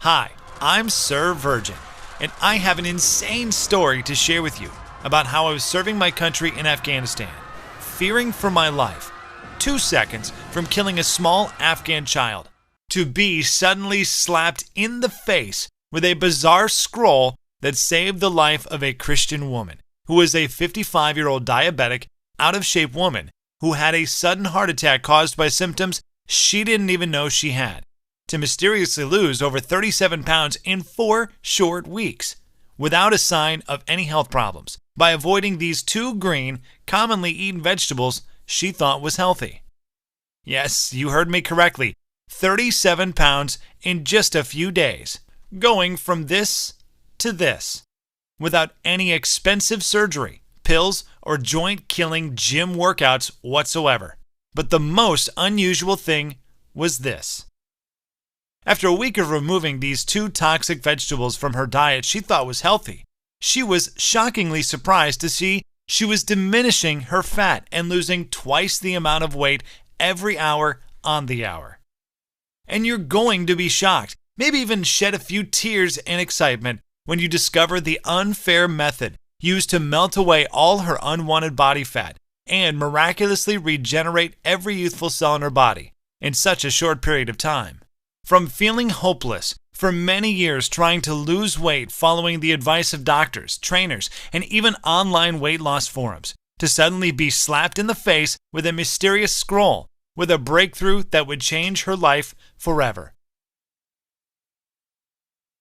Hi, I'm Sir Virgin, and I have an insane story to share with you about how I was serving my country in Afghanistan, fearing for my life, 2 seconds from killing a small Afghan child, to be suddenly slapped in the face with a bizarre scroll that saved the life of a Christian woman who was a 55-year-old diabetic, out-of-shape woman who had a sudden heart attack caused by symptoms she didn't even know she had, to mysteriously lose over 37 pounds in 4 short weeks without a sign of any health problems by avoiding these 2 green, commonly eaten vegetables she thought was healthy. Yes, you heard me correctly, 37 pounds in just a few days, going from this to this, without any expensive surgery, pills, or joint-killing gym workouts whatsoever. But the most unusual thing was this. After a week of removing these 2 toxic vegetables from her diet she thought was healthy, she was shockingly surprised to see she was diminishing her fat and losing twice the amount of weight every hour on the hour. And you're going to be shocked, maybe even shed a few tears in excitement when you discover the unfair method used to melt away all her unwanted body fat and miraculously regenerate every youthful cell in her body in such a short period of time. From feeling hopeless for many years trying to lose weight following the advice of doctors, trainers, and even online weight loss forums, to suddenly be slapped in the face with a mysterious scroll with a breakthrough that would change her life forever.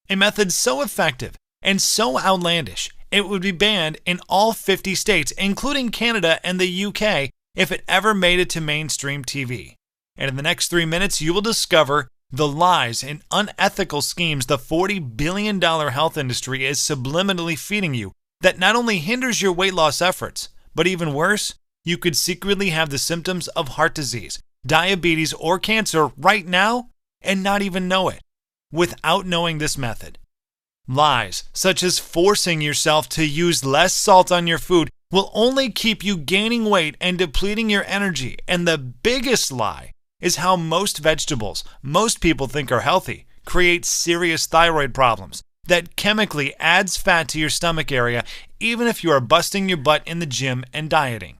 A method so effective and so outlandish, it would be banned in all 50 states, including Canada and the UK, if it ever made it to mainstream TV. And in the next 3 minutes, you will discover the lies and unethical schemes the $40 billion health industry is subliminally feeding you that not only hinders your weight loss efforts, but even worse, you could secretly have the symptoms of heart disease, diabetes, or cancer right now and not even know it, without knowing this method. Lies such as forcing yourself to use less salt on your food will only keep you gaining weight and depleting your energy, and the biggest lie is how most vegetables most people think are healthy create serious thyroid problems that chemically adds fat to your stomach area even if you are busting your butt in the gym and dieting.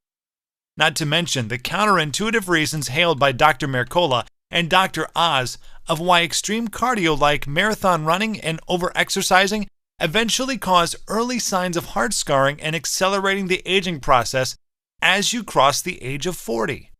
Not to mention the counterintuitive reasons hailed by Dr. Mercola and Dr. Oz of why extreme cardio like marathon running and over-exercising eventually cause early signs of heart scarring and accelerating the aging process as you cross the age of 40.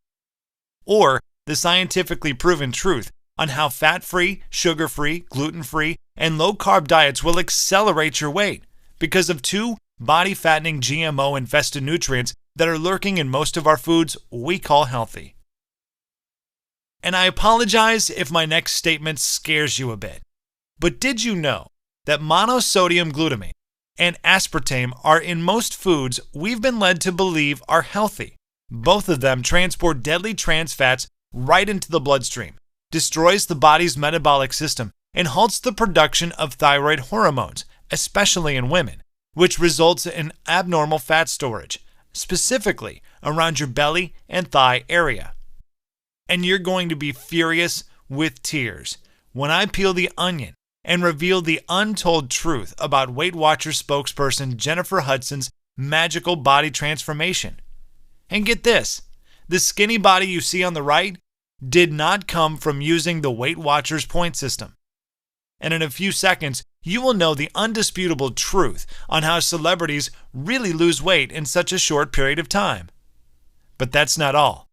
Or the scientifically proven truth on how fat-free, sugar-free, gluten-free, and low-carb diets will accelerate your weight because of 2 body-fattening GMO-infested nutrients that are lurking in most of our foods we call healthy. And I apologize if my next statement scares you a bit, but did you know that monosodium glutamate and aspartame are in most foods we've been led to believe are healthy? Both of them transport deadly trans fats right into the bloodstream, destroys the body's metabolic system, and halts the production of thyroid hormones, especially in women, which results in abnormal fat storage, specifically around your belly and thigh area. And you're going to be furious with tears when I peel the onion and reveal the untold truth about Weight Watchers spokesperson Jennifer Hudson's magical body transformation. And get this, the skinny body you see on the right did not come from using the Weight Watchers point system. And in a few seconds, you will know the undisputable truth on how celebrities really lose weight in such a short period of time. But that's not all.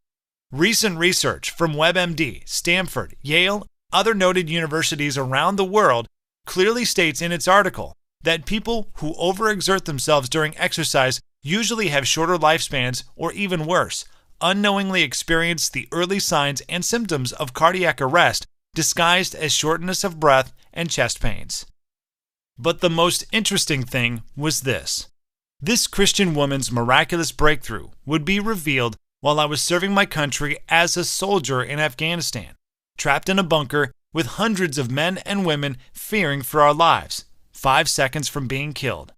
Recent research from WebMD, Stanford, Yale, other noted universities around the world clearly states in its article that people who overexert themselves during exercise usually have shorter lifespans or even worse, unknowingly experience the early signs and symptoms of cardiac arrest disguised as shortness of breath and chest pains. But the most interesting thing was this. This Christian woman's miraculous breakthrough would be revealed while I was serving my country as a soldier in Afghanistan, trapped in a bunker with hundreds of men and women fearing for our lives, 5 seconds from being killed.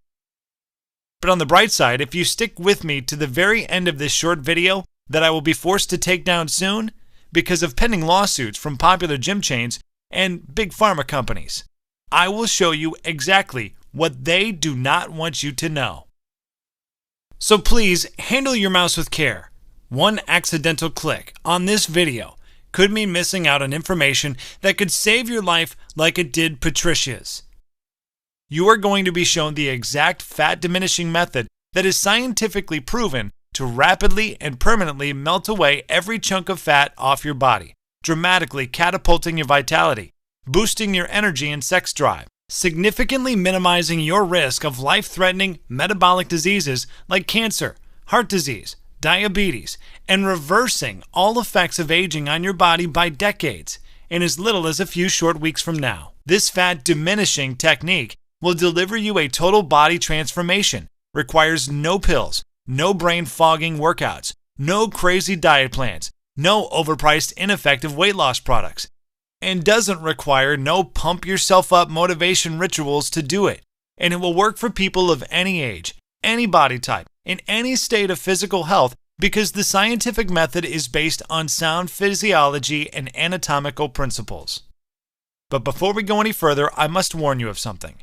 But on the bright side, if you stick with me to the very end of this short video that I will be forced to take down soon because of pending lawsuits from popular gym chains and big pharma companies, I will show you exactly what they do not want you to know. So please handle your mouse with care. One accidental click on this video could mean missing out on information that could save your life like it did Patricia's. You are going to be shown the exact fat diminishing method that is scientifically proven to rapidly and permanently melt away every chunk of fat off your body, dramatically catapulting your vitality, boosting your energy and sex drive, significantly minimizing your risk of life-threatening metabolic diseases like cancer, heart disease, diabetes, and reversing all effects of aging on your body by decades in as little as a few short weeks from now. This fat diminishing technique will deliver you a total body transformation, requires no pills, no brain fogging workouts, no crazy diet plans, no overpriced ineffective weight loss products, and doesn't require no pump yourself up motivation rituals to do it. And it will work for people of any age, any body type, in any state of physical health, because the scientific method is based on sound physiology and anatomical principles. But before we go any further, I must warn you of something.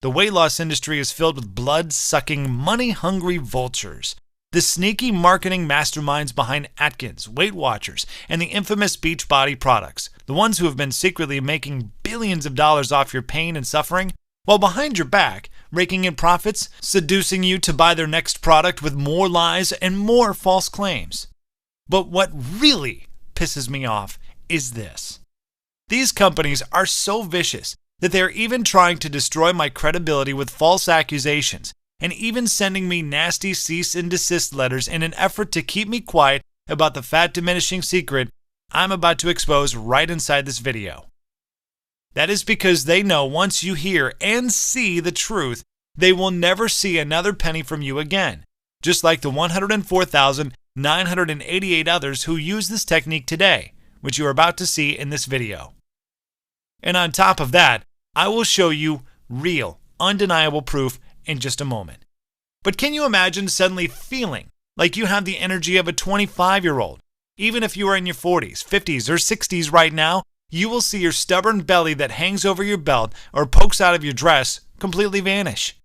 The weight loss industry is filled with blood-sucking, money-hungry vultures. The sneaky marketing masterminds behind Atkins, Weight Watchers, and the infamous Beachbody products, the ones who have been secretly making billions of dollars off your pain and suffering, while behind your back, raking in profits, seducing you to buy their next product with more lies and more false claims. But what really pisses me off is this. These companies are so vicious that they are even trying to destroy my credibility with false accusations, and even sending me nasty cease and desist letters in an effort to keep me quiet about the fat diminishing secret I'm about to expose right inside this video. That is because they know once you hear and see the truth, they will never see another penny from you again, just like the 104,988 others who use this technique today, which you are about to see in this video. And on top of that, I will show you real, undeniable proof in just a moment. But can you imagine suddenly feeling like you have the energy of a 25-year-old? Even if you are in your 40s, 50s, or 60s right now, you will see your stubborn belly that hangs over your belt or pokes out of your dress completely vanish.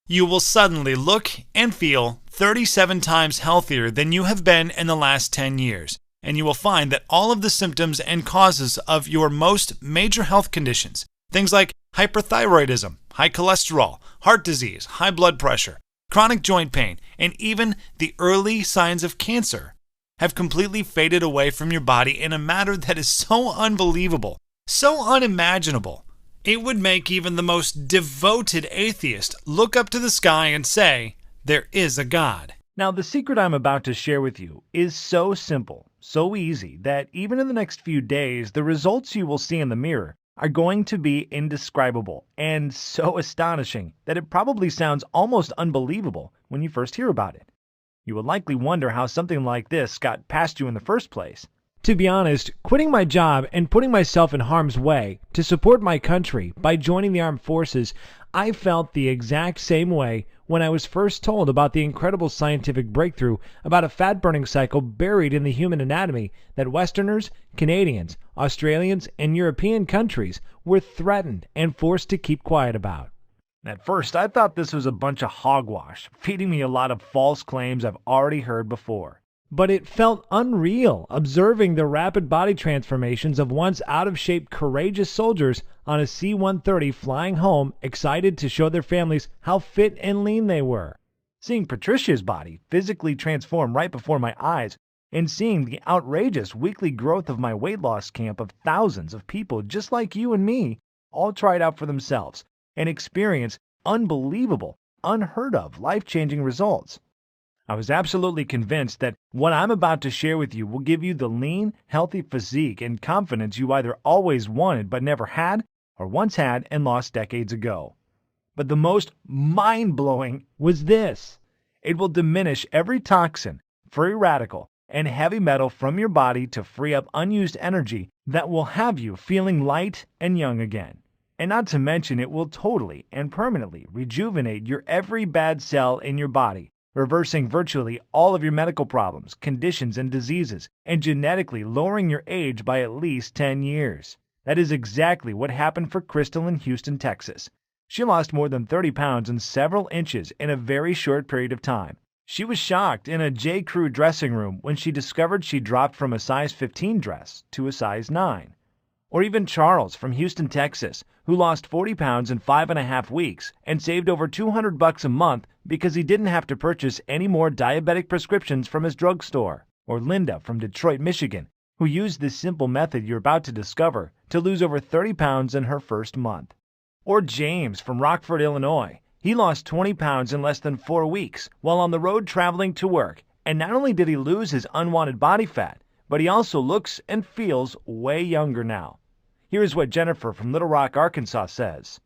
You will suddenly look and feel 37 times healthier than you have been in the last 10 years. And you will find that all of the symptoms and causes of your most major health conditions, things like hyperthyroidism, high cholesterol, heart disease, high blood pressure, chronic joint pain, and even the early signs of cancer, have completely faded away from your body in a manner that is so unbelievable, so unimaginable. It would make even the most devoted atheist look up to the sky and say, "There is a God." Now, the secret I'm about to share with you is so simple, so easy, that even in the next few days, the results you will see in the mirror are going to be indescribable and so astonishing that it probably sounds almost unbelievable when you first hear about it. You will likely wonder how something like this got past you in the first place. To be honest, quitting my job and putting myself in harm's way to support my country by joining the armed forces, I felt the exact same way when I was first told about the incredible scientific breakthrough about a fat-burning cycle buried in the human anatomy that Westerners, Canadians, Australians, and European countries were threatened and forced to keep quiet about. At first, I thought this was a bunch of hogwash, feeding me a lot of false claims I've already heard before. But it felt unreal observing the rapid body transformations of once out-of-shape courageous soldiers on a C-130 flying home, excited to show their families how fit and lean they were. Seeing Patricia's body physically transform right before my eyes, and seeing the outrageous weekly growth of my weight loss camp of thousands of people just like you and me, all try it out for themselves and experience unbelievable, unheard of, life-changing results. I was absolutely convinced that what I'm about to share with you will give you the lean, healthy physique and confidence you either always wanted but never had, or once had and lost decades ago. But the most mind-blowing was this. It will diminish every toxin, free radical, and heavy metal from your body to free up unused energy that will have you feeling light and young again. And not to mention, it will totally and permanently rejuvenate your every bad cell in your body, reversing virtually all of your medical problems, conditions, and diseases, and genetically lowering your age by at least 10 years. That is exactly what happened for Crystal in Houston, Texas. She lost more than 30 pounds and several inches in a very short period of time. She was shocked in a J. Crew dressing room when she discovered she dropped from a size 15 dress to a size 9. Or even Charles from Houston, Texas, who lost 40 pounds in 5.5 weeks and saved over $200 a month because he didn't have to purchase any more diabetic prescriptions from his drugstore. Or Linda from Detroit, Michigan, who used this simple method you're about to discover to lose over 30 pounds in her first month. Or James from Rockford, Illinois. He lost 20 pounds in less than 4 weeks while on the road traveling to work, and not only did he lose his unwanted body fat, but he also looks and feels way younger now. Here's what Jennifer from Little Rock, Arkansas says.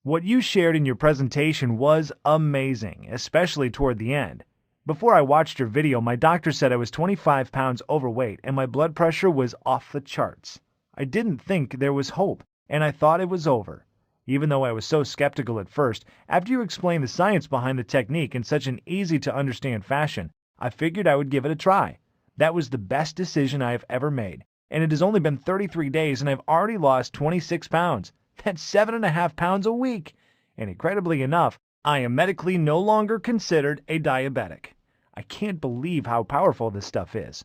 What you shared in your presentation was amazing, especially toward the end. Before I watched your video, my doctor said I was 25 pounds overweight and my blood pressure was off the charts. I didn't think there was hope, and I thought it was over. Even though I was so skeptical at first, after you explained the science behind the technique in such an easy-to-understand fashion, I figured I would give it a try. That was the best decision I have ever made, and it has only been 33 days and I've already lost 26 pounds. That's 7.5 pounds a week. And incredibly enough, I am medically no longer considered a diabetic. I can't believe how powerful this stuff is.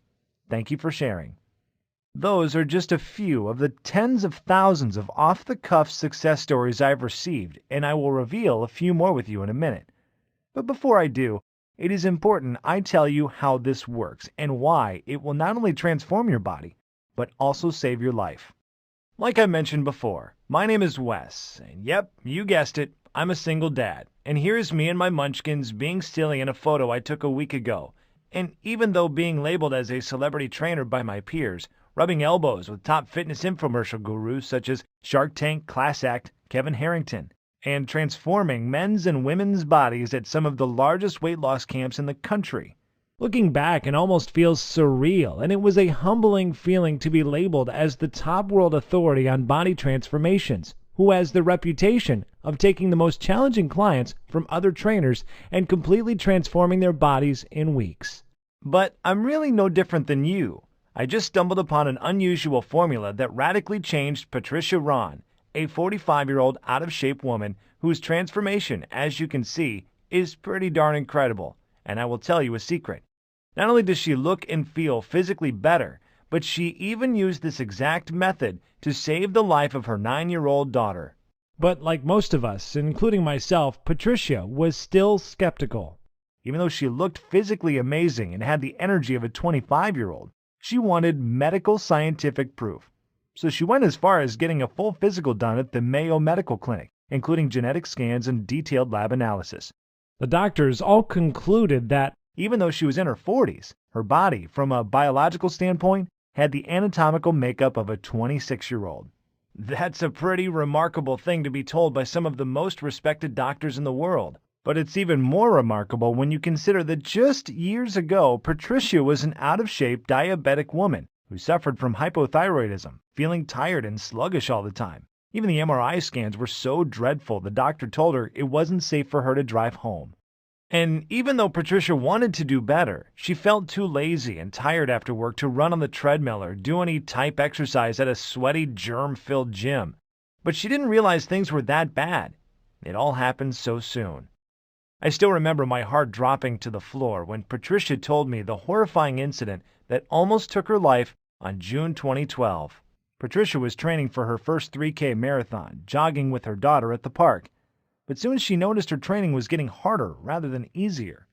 Thank you for sharing. Those are just a few of the tens of thousands of off-the-cuff success stories I've received, and I will reveal a few more with you in a minute. But before I do, it is important I tell you how this works and why it will not only transform your body, but also save your life. Like I mentioned before, my name is Wes, and yep, you guessed it, I'm a single dad. And here's me and my munchkins being silly in a photo I took a week ago. And even though being labeled as a celebrity trainer by my peers, rubbing elbows with top fitness infomercial gurus such as Shark Tank, Class Act, Kevin Harrington, and transforming men's and women's bodies at some of the largest weight loss camps in the country. Looking back, it almost feels surreal, and it was a humbling feeling to be labeled as the top world authority on body transformations, who has the reputation of taking the most challenging clients from other trainers and completely transforming their bodies in weeks. But I'm really no different than you. I just stumbled upon an unusual formula that radically changed Patricia Ron, a 45-year-old out-of-shape woman whose transformation, as you can see, is pretty darn incredible. And I will tell you a secret. Not only does she look and feel physically better, but she even used this exact method to save the life of her 9-year-old daughter. But like most of us, including myself, Patricia was still skeptical. Even though she looked physically amazing and had the energy of a 25-year-old, she wanted medical scientific proof. So she went as far as getting a full physical done at the Mayo Medical Clinic, including genetic scans and detailed lab analysis. The doctors all concluded that even though she was in her 40s, her body, from a biological standpoint, had the anatomical makeup of a 26-year-old. That's a pretty remarkable thing to be told by some of the most respected doctors in the world. But it's even more remarkable when you consider that just years ago, Patricia was an out-of-shape diabetic woman who suffered from hypothyroidism, feeling tired and sluggish all the time. Even the MRI scans were so dreadful the doctor told her it wasn't safe for her to drive home. And even though Patricia wanted to do better, she felt too lazy and tired after work to run on the treadmill or do any type exercise at a sweaty, germ-filled gym. But she didn't realize things were that bad. It all happened so soon. I still remember my heart dropping to the floor when Patricia told me the horrifying incident that almost took her life on June 2012. Patricia was training for her first 3K marathon, jogging with her daughter at the park. But soon she noticed her training was getting harder rather than easier.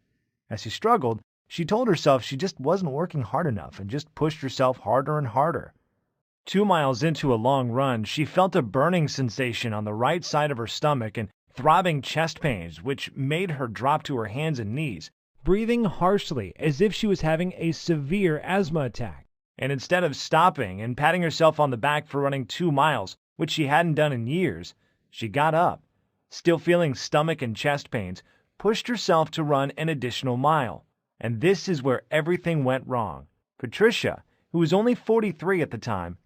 As she struggled, she told herself she just wasn't working hard enough and just pushed herself harder and harder. 2 miles into a long run, she felt a burning sensation on the right side of her stomach and throbbing chest pains, which made her drop to her hands and knees, breathing harshly as if she was having a severe asthma attack. And instead of stopping and patting herself on the back for running 2 miles, which she hadn't done in years, she got up, still feeling stomach and chest pains, pushed herself to run an additional mile. And this is where everything went wrong. Patricia, who was only 43 at the time,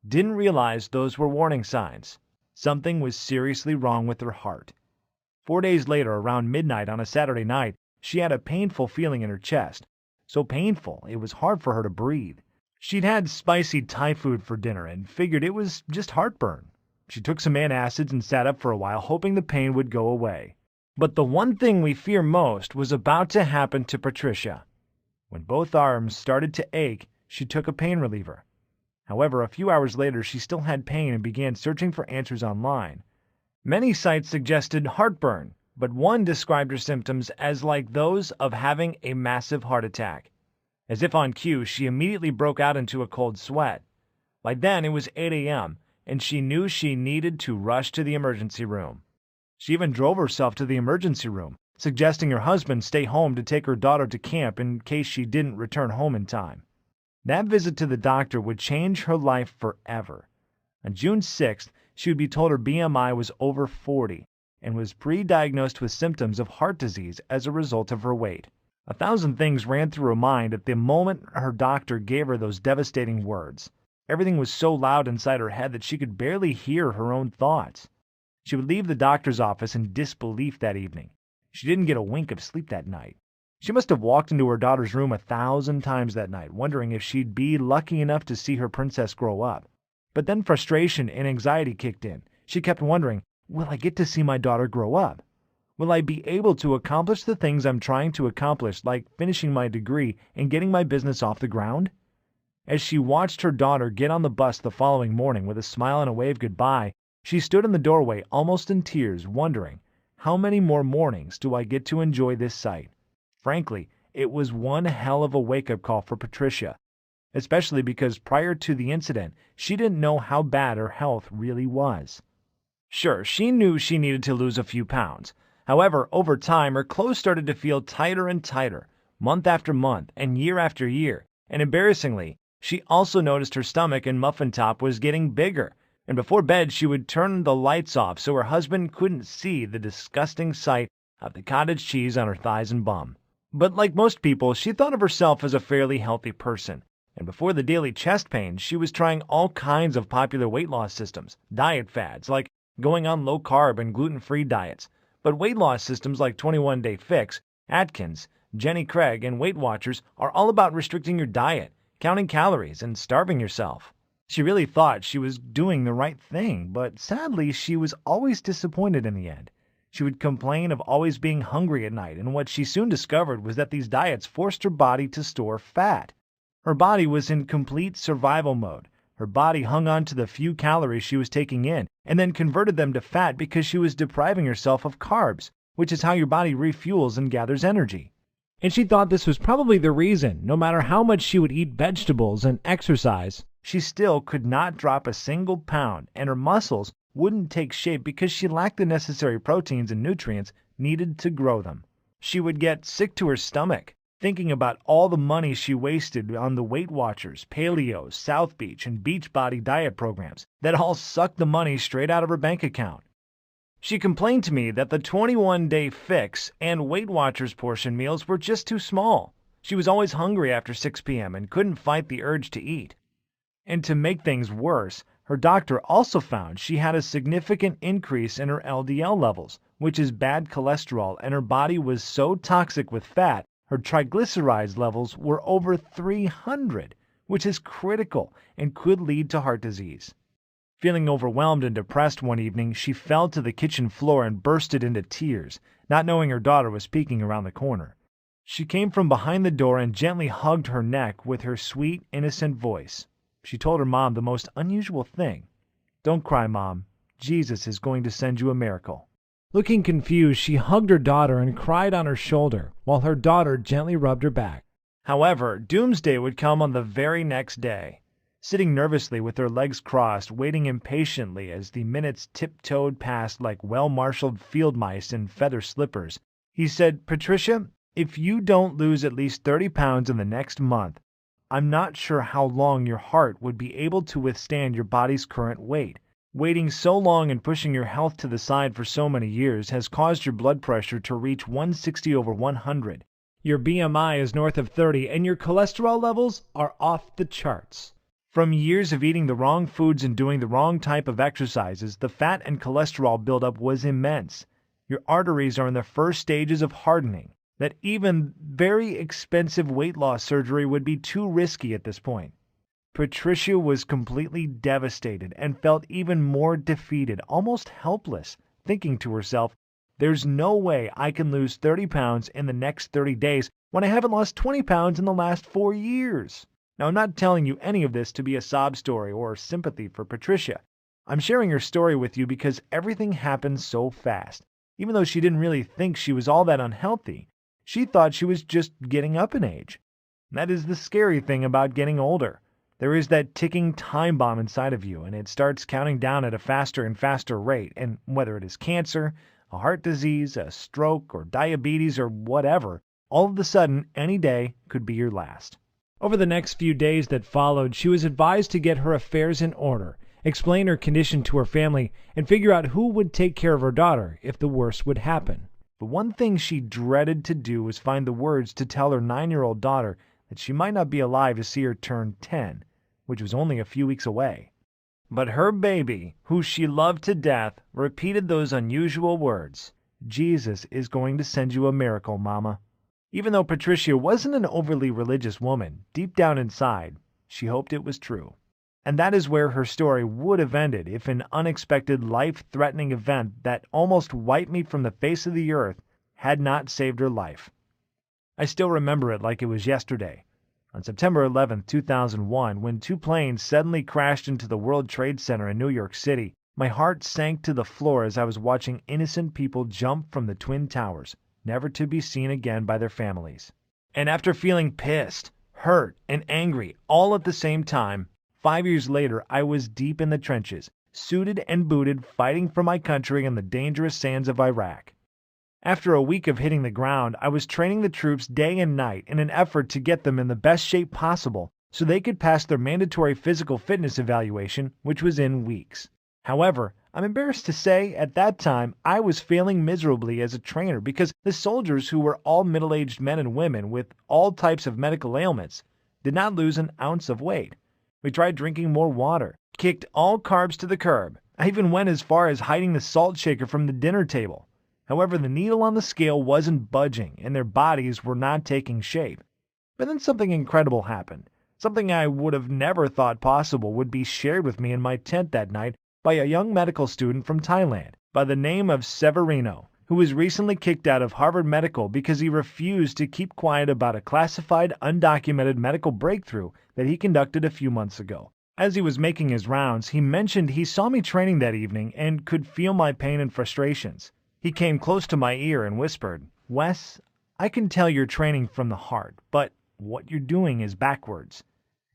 didn't realize those were warning signs. Something was seriously wrong with her heart. 4 days later, around midnight on a Saturday night, she had a painful feeling in her chest. So painful, it was hard for her to breathe. She'd had spicy Thai food for dinner and figured it was just heartburn. She took some antacids and sat up for a while, hoping the pain would go away. But the one thing we fear most was about to happen to Patricia. When both arms started to ache, she took a pain reliever. However, a few hours later, she still had pain and began searching for answers online. Many sites suggested heartburn, but one described her symptoms as like those of having a massive heart attack. As if on cue, she immediately broke out into a cold sweat. By then, it was 8 a.m., and she knew she needed to rush to the emergency room. She even drove herself to the emergency room, suggesting her husband stay home to take her daughter to camp in case she didn't return home in time. That visit to the doctor would change her life forever. On June 6th, she would be told her BMI was over 40 and was pre-diagnosed with symptoms of heart disease as a result of her weight. 1,000 things ran through her mind at the moment her doctor gave her those devastating words. Everything was so loud inside her head that she could barely hear her own thoughts. She would leave the doctor's office in disbelief that evening. She didn't get a wink of sleep that night. She must have walked into her daughter's room 1,000 times that night, wondering if she'd be lucky enough to see her princess grow up. But then frustration and anxiety kicked in. She kept wondering, will I get to see my daughter grow up? Will I be able to accomplish the things I'm trying to accomplish, like finishing my degree and getting my business off the ground? As she watched her daughter get on the bus the following morning with a smile and a wave goodbye, she stood in the doorway almost in tears, wondering, how many more mornings do I get to enjoy this sight? Frankly, it was one hell of a wake-up call for Patricia, especially because prior to the incident, she didn't know how bad her health really was. Sure, she knew she needed to lose a few pounds. However, over time, her clothes started to feel tighter and tighter, month after month and year after year, and embarrassingly, she also noticed her stomach and muffin top was getting bigger, and before bed she would turn the lights off so her husband couldn't see the disgusting sight of the cottage cheese on her thighs and bum. But like most people, she thought of herself as a fairly healthy person, and before the daily chest pain, she was trying all kinds of popular weight loss systems, diet fads like going on low-carb and gluten-free diets, but weight loss systems like 21 Day Fix, Atkins, Jenny Craig, and Weight Watchers are all about restricting your diet, counting calories, and starving yourself. She really thought she was doing the right thing, but sadly, she was always disappointed in the end. She would complain of always being hungry at night, and what she soon discovered was that these diets forced her body to store fat. Her body was in complete survival mode. Her body hung on to the few calories she was taking in, and then converted them to fat because she was depriving herself of carbs, which is how your body refuels and gathers energy. And she thought this was probably the reason, no matter how much she would eat vegetables and exercise, she still could not drop a single pound, and her muscles wouldn't take shape because she lacked the necessary proteins and nutrients needed to grow them. She would get sick to her stomach, thinking about all the money she wasted on the Weight Watchers, Paleo, South Beach, and Beachbody diet programs that all sucked the money straight out of her bank account. She complained to me that the 21 Day Fix and Weight Watchers portion meals were just too small. She was always hungry after 6 p.m. and couldn't fight the urge to eat. And to make things worse, her doctor also found she had a significant increase in her LDL levels, which is bad cholesterol, and her body was so toxic with fat, her triglycerides levels were over 300, which is critical and could lead to heart disease. Feeling overwhelmed and depressed one evening, she fell to the kitchen floor and bursted into tears, not knowing her daughter was peeking around the corner. She came from behind the door and gently hugged her neck with her sweet, innocent voice. She told her mom the most unusual thing. "Don't cry, Mom. Jesus is going to send you a miracle." Looking confused, she hugged her daughter and cried on her shoulder, while her daughter gently rubbed her back. However, doomsday would come on the very next day. Sitting nervously with her legs crossed, waiting impatiently as the minutes tiptoed past like well-marshaled field mice in feather slippers, he said, "Patricia, if you don't lose at least 30 pounds in the next month, I'm not sure how long your heart would be able to withstand your body's current weight. Waiting so long and pushing your health to the side for so many years has caused your blood pressure to reach 160/100. Your BMI is north of 30, and your cholesterol levels are off the charts. From years of eating the wrong foods and doing the wrong type of exercises, the fat and cholesterol buildup was immense. Your arteries are in the first stages of hardening, that even very expensive weight loss surgery would be too risky at this point. Patricia was completely devastated and felt even more defeated, almost helpless, thinking to herself, there's no way I can lose 30 pounds in the next 30 days when I haven't lost 20 pounds in the last 4 years. Now, I'm not telling you any of this to be a sob story or sympathy for Patricia. I'm sharing her story with you because everything happened so fast. Even though she didn't really think she was all that unhealthy, she thought she was just getting up in age. That is the scary thing about getting older. There is that ticking time bomb inside of you, and it starts counting down at a faster and faster rate. And whether it is cancer, a heart disease, a stroke, or diabetes, or whatever, all of a sudden, any day could be your last. Over the next few days that followed, she was advised to get her affairs in order, explain her condition to her family, and figure out who would take care of her daughter if the worst would happen. The one thing she dreaded to do was find the words to tell her 9-year-old daughter that she might not be alive to see her turn 10, which was only a few weeks away. But her baby, who she loved to death, repeated those unusual words, "Jesus is going to send you a miracle, Mama." Even though Patricia wasn't an overly religious woman, deep down inside, she hoped it was true. And that is where her story would have ended if an unexpected life-threatening event that almost wiped me from the face of the earth had not saved her life. I still remember it like it was yesterday. On September 11, 2001, when 2 planes suddenly crashed into the World Trade Center in New York City, my heart sank to the floor as I was watching innocent people jump from the Twin Towers, never to be seen again by their families. And after feeling pissed, hurt, and angry all at the same time, 5 years later I was deep in the trenches, suited and booted, fighting for my country in the dangerous sands of Iraq. After a week of hitting the ground, I was training the troops day and night in an effort to get them in the best shape possible so they could pass their mandatory physical fitness evaluation, which was in weeks. However, I'm embarrassed to say, at that time, I was failing miserably as a trainer because the soldiers, who were all middle-aged men and women with all types of medical ailments, did not lose an ounce of weight. We tried drinking more water, kicked all carbs to the curb. I even went as far as hiding the salt shaker from the dinner table. However, the needle on the scale wasn't budging, and their bodies were not taking shape. But then something incredible happened. Something I would have never thought possible would be shared with me in my tent that night by a young medical student from Thailand by the name of Severino, who was recently kicked out of Harvard Medical because he refused to keep quiet about a classified, undocumented medical breakthrough that he conducted a few months ago. As he was making his rounds, he mentioned he saw me training that evening and could feel my pain and frustrations. He came close to my ear and whispered, "Wes, I can tell you're training from the heart, but what you're doing is backwards.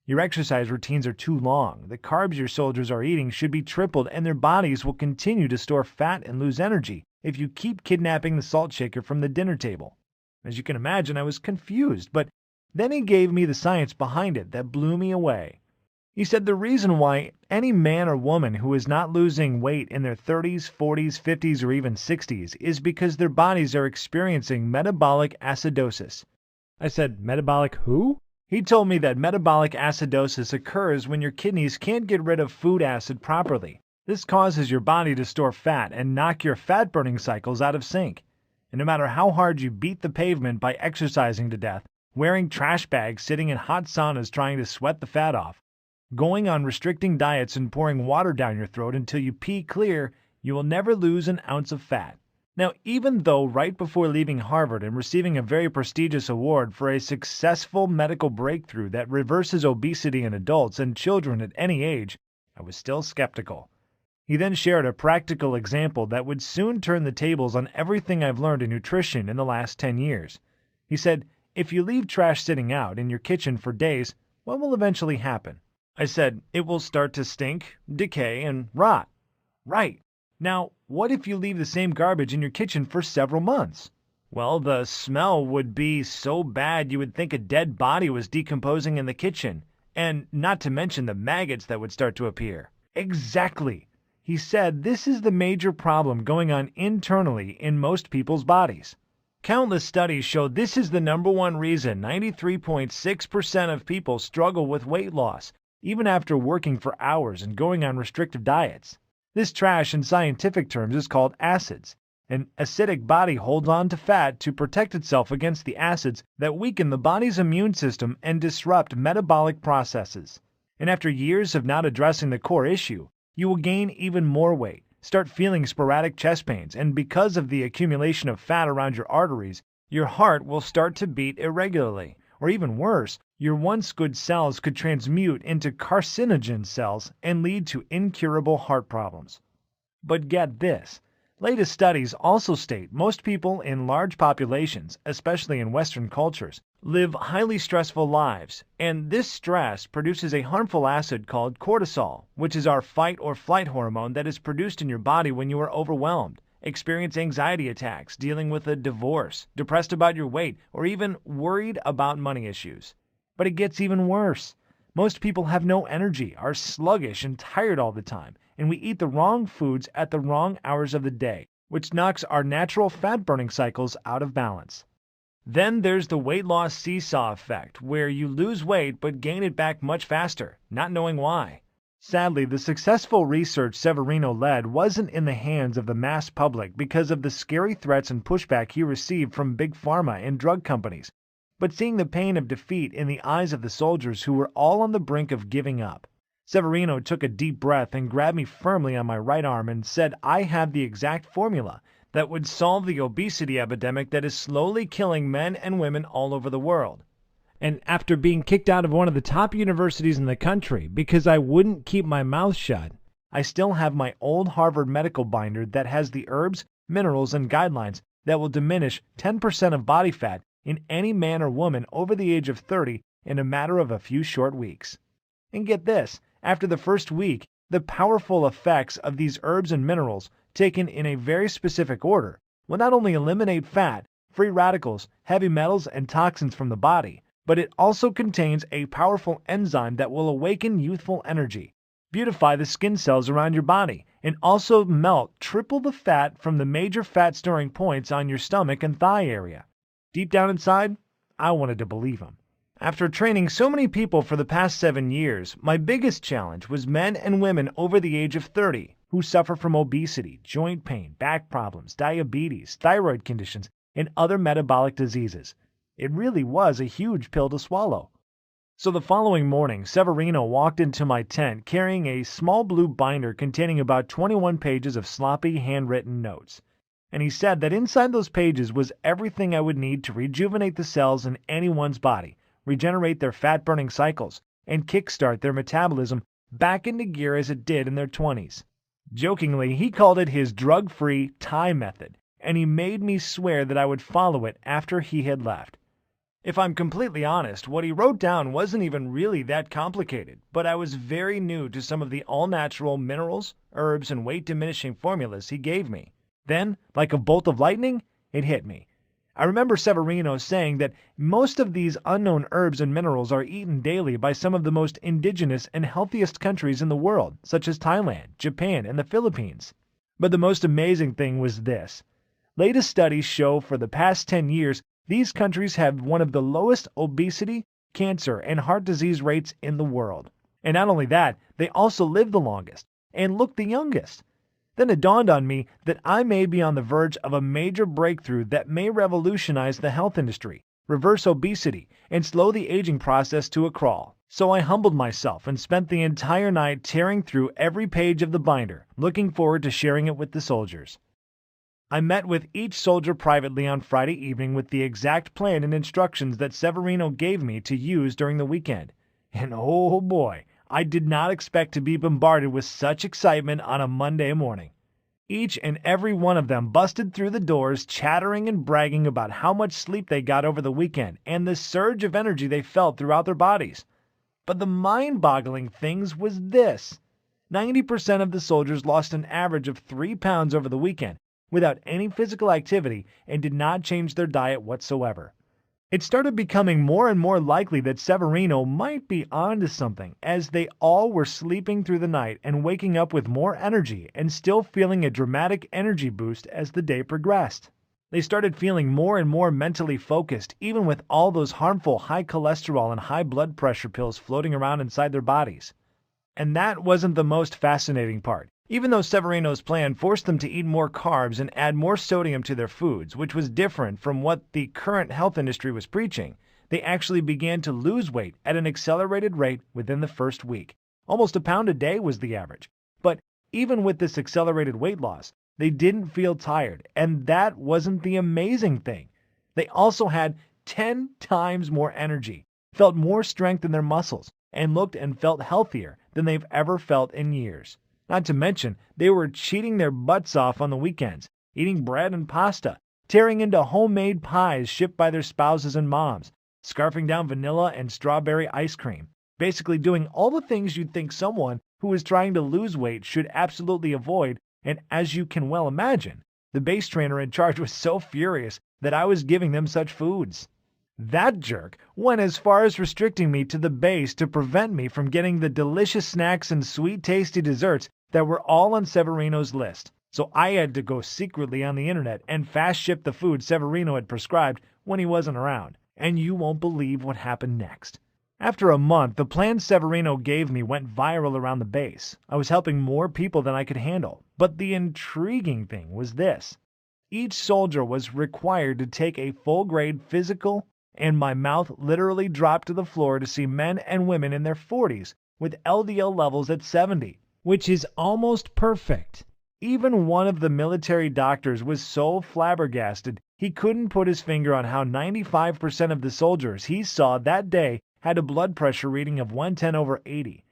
Your exercise routines are too long. The carbs your soldiers are eating should be tripled, and their bodies will continue to store fat and lose energy if you keep kidnapping the salt shaker from the dinner table." As you can imagine, I was confused, but then he gave me the science behind it that blew me away. He said the reason why any man or woman who is not losing weight in their 30s, 40s, 50s, or even 60s is because their bodies are experiencing metabolic acidosis. I said, "Metabolic who?" He told me that metabolic acidosis occurs when your kidneys can't get rid of food acid properly. This causes your body to store fat and knock your fat-burning cycles out of sync. And no matter how hard you beat the pavement by exercising to death, wearing trash bags, sitting in hot saunas trying to sweat the fat off, going on restricting diets and pouring water down your throat until you pee clear, you will never lose an ounce of fat. Now, even though right before leaving Harvard and receiving a very prestigious award for a successful medical breakthrough that reverses obesity in adults and children at any age, I was still skeptical. He then shared a practical example that would soon turn the tables on everything I've learned in nutrition in the last 10 years. He said, if you leave trash sitting out in your kitchen for days, what will eventually happen? I said, it will start to stink, decay, and rot. Right. Now, what if you leave the same garbage in your kitchen for several months? Well, the smell would be so bad you would think a dead body was decomposing in the kitchen, and not to mention the maggots that would start to appear. Exactly. He said this is the major problem going on internally in most people's bodies. Countless studies show this is the number one reason 93.6% of people struggle with weight loss, even after working for hours and going on restrictive diets. This trash in scientific terms is called acids. An acidic body holds on to fat to protect itself against the acids that weaken the body's immune system and disrupt metabolic processes. And after years of not addressing the core issue, you will gain even more weight, start feeling sporadic chest pains, and because of the accumulation of fat around your arteries, your heart will start to beat irregularly. Or even worse, your once good cells could transmute into carcinogen cells and lead to incurable heart problems. But get this. Latest studies also state most people in large populations, especially in Western cultures, live highly stressful lives, and this stress produces a harmful acid called cortisol, which is our fight or flight hormone that is produced in your body when you are overwhelmed, experience anxiety attacks, dealing with a divorce, depressed about your weight, or even worried about money issues. But it gets even worse. Most people have no energy, are sluggish and tired all the time, and we eat the wrong foods at the wrong hours of the day, which knocks our natural fat-burning cycles out of balance. Then there's the weight loss seesaw effect, where you lose weight but gain it back much faster, not knowing why. Sadly, the successful research Severino led wasn't in the hands of the mass public because of the scary threats and pushback he received from big pharma and drug companies, but seeing the pain of defeat in the eyes of the soldiers who were all on the brink of giving up. Severino took a deep breath and grabbed me firmly on my right arm and said I have the exact formula that would solve the obesity epidemic that is slowly killing men and women all over the world. And after being kicked out of one of the top universities in the country because I wouldn't keep my mouth shut, I still have my old Harvard medical binder that has the herbs, minerals, and guidelines that will diminish 10% of body fat in any man or woman over the age of 30 in a matter of a few short weeks. And get this, after the first week, the powerful effects of these herbs and minerals, taken in a very specific order, will not only eliminate fat, free radicals, heavy metals, and toxins from the body, but it also contains a powerful enzyme that will awaken youthful energy, beautify the skin cells around your body, and also melt triple the fat from the major fat storing points on your stomach and thigh area. Deep down inside, I wanted to believe him. After training so many people for the past 7 years, my biggest challenge was men and women over the age of 30 who suffer from obesity, joint pain, back problems, diabetes, thyroid conditions, and other metabolic diseases. It really was a huge pill to swallow. So the following morning, Severino walked into my tent carrying a small blue binder containing about 21 pages of sloppy handwritten notes. And he said that inside those pages was everything I would need to rejuvenate the cells in anyone's body, regenerate their fat-burning cycles, and kickstart their metabolism back into gear as it did in their 20s. Jokingly, he called it his drug-free Thai method, and he made me swear that I would follow it after he had left. If I'm completely honest, what he wrote down wasn't even really that complicated, but I was very new to some of the all-natural minerals, herbs, and weight-diminishing formulas he gave me. Then, like a bolt of lightning, it hit me. I remember Severino saying that most of these unknown herbs and minerals are eaten daily by some of the most indigenous and healthiest countries in the world, such as Thailand, Japan, and the Philippines. But the most amazing thing was this. Latest studies show for the past 10 years, these countries have one of the lowest obesity, cancer, and heart disease rates in the world. And not only that, they also live the longest and look the youngest. Then it dawned on me that I may be on the verge of a major breakthrough that may revolutionize the health industry, reverse obesity, and slow the aging process to a crawl. So I humbled myself and spent the entire night tearing through every page of the binder, looking forward to sharing it with the soldiers. I met with each soldier privately on Friday evening with the exact plan and instructions that Severino gave me to use during the weekend. And oh boy, I did not expect to be bombarded with such excitement on a Monday morning. Each and every one of them busted through the doors chattering and bragging about how much sleep they got over the weekend and the surge of energy they felt throughout their bodies. But the mind-boggling things was this. 90% of the soldiers lost an average of 3 pounds over the weekend without any physical activity and did not change their diet whatsoever. It started becoming more and more likely that Severino might be onto something, as they all were sleeping through the night and waking up with more energy and still feeling a dramatic energy boost as the day progressed. They started feeling more and more mentally focused, even with all those harmful high cholesterol and high blood pressure pills floating around inside their bodies. And that wasn't the most fascinating part. Even though Severino's plan forced them to eat more carbs and add more sodium to their foods, which was different from what the current health industry was preaching, they actually began to lose weight at an accelerated rate within the first week. Almost a pound a day was the average. But even with this accelerated weight loss, they didn't feel tired, and that wasn't the amazing thing. They also had 10 times more energy, felt more strength in their muscles, and looked and felt healthier than they've ever felt in years. Not to mention, they were cheating their butts off on the weekends, eating bread and pasta, tearing into homemade pies shipped by their spouses and moms, scarfing down vanilla and strawberry ice cream, basically doing all the things you'd think someone who is trying to lose weight should absolutely avoid. And as you can well imagine, the base trainer in charge was so furious that I was giving them such foods. That jerk went as far as restricting me to the base to prevent me from getting the delicious snacks and sweet tasty desserts that were all on Severino's list. So I had to go secretly on the internet and fast ship the food Severino had prescribed when he wasn't around. And you won't believe what happened next. After a month, the plan Severino gave me went viral around the base. I was helping more people than I could handle. But the intriguing thing was this. Each soldier was required to take a full-grade physical, and my mouth literally dropped to the floor to see men and women in their 40s with LDL levels at 70, which is almost perfect. Even one of the military doctors was so flabbergasted he couldn't put his finger on how 95% of the soldiers he saw that day had a blood pressure reading of 110/80.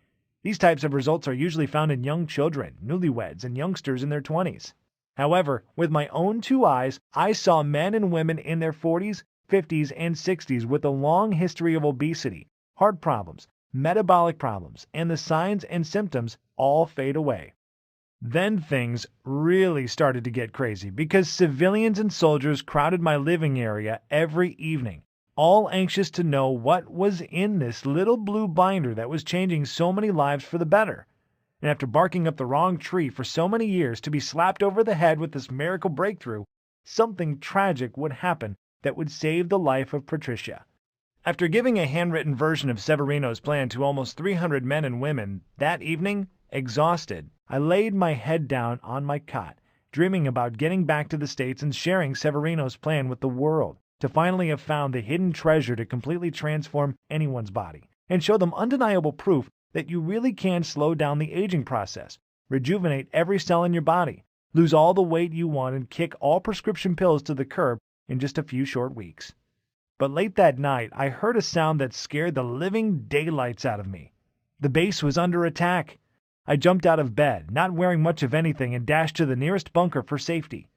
These types of results are usually found in young children, newlyweds, and youngsters in their 20s. However, with my own 2 eyes, I saw men and women in their 40s, 50s, and 60s with a long history of obesity, heart problems, metabolic problems, and the signs and symptoms all fade away. Then things really started to get crazy because civilians and soldiers crowded my living area every evening, all anxious to know what was in this little blue binder that was changing so many lives for the better. And after barking up the wrong tree for so many years to be slapped over the head with this miracle breakthrough, something tragic would happen that would save the life of Patricia. After giving a handwritten version of Severino's plan to almost 300 men and women, that evening, exhausted, I laid my head down on my cot, dreaming about getting back to the States and sharing Severino's plan with the world, to finally have found the hidden treasure to completely transform anyone's body, and show them undeniable proof that you really can slow down the aging process, rejuvenate every cell in your body, lose all the weight you want, and kick all prescription pills to the curb in just a few short weeks. But late that night, I heard a sound that scared the living daylights out of me. The base was under attack. I jumped out of bed, not wearing much of anything, and dashed to the nearest bunker for safety.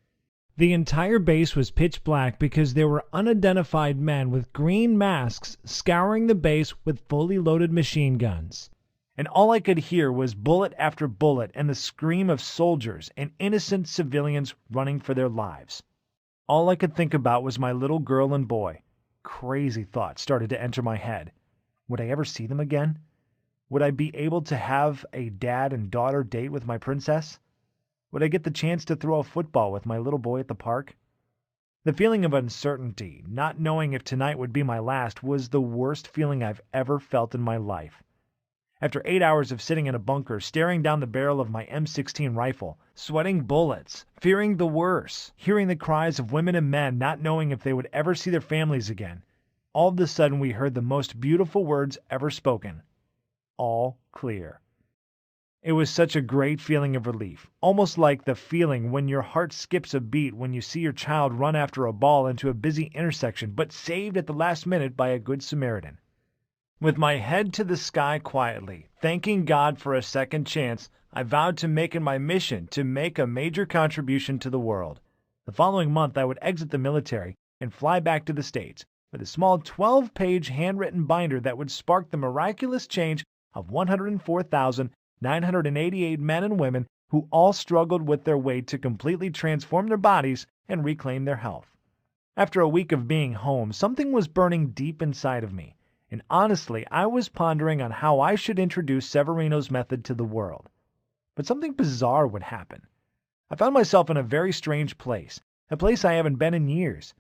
The entire base was pitch black because there were unidentified men with green masks scouring the base with fully loaded machine guns. And all I could hear was bullet after bullet and the scream of soldiers and innocent civilians running for their lives. All I could think about was my little girl and boy. Crazy thoughts started to enter my head. Would I ever see them again? Would I be able to have a dad and daughter date with my princess? Would I get the chance to throw a football with my little boy at the park? The feeling of uncertainty, not knowing if tonight would be my last, was the worst feeling I've ever felt in my life. After 8 hours of sitting in a bunker, staring down the barrel of my M16 rifle, sweating bullets, fearing the worst, hearing the cries of women and men not knowing if they would ever see their families again, all of a sudden we heard the most beautiful words ever spoken. All clear. It was such a great feeling of relief, almost like the feeling when your heart skips a beat when you see your child run after a ball into a busy intersection, but saved at the last minute by a good Samaritan. With my head to the sky quietly, thanking God for a second chance, I vowed to make it my mission to make a major contribution to the world. The following month, I would exit the military and fly back to the States with a small 12-page handwritten binder that would spark the miraculous change of 104,988 men and women who all struggled with their weight to completely transform their bodies and reclaim their health. After a week of being home, something was burning deep inside of me, and honestly, I was pondering on how I should introduce Severino's method to the world. But something bizarre would happen. I found myself in a very strange place, a place I haven't been in years.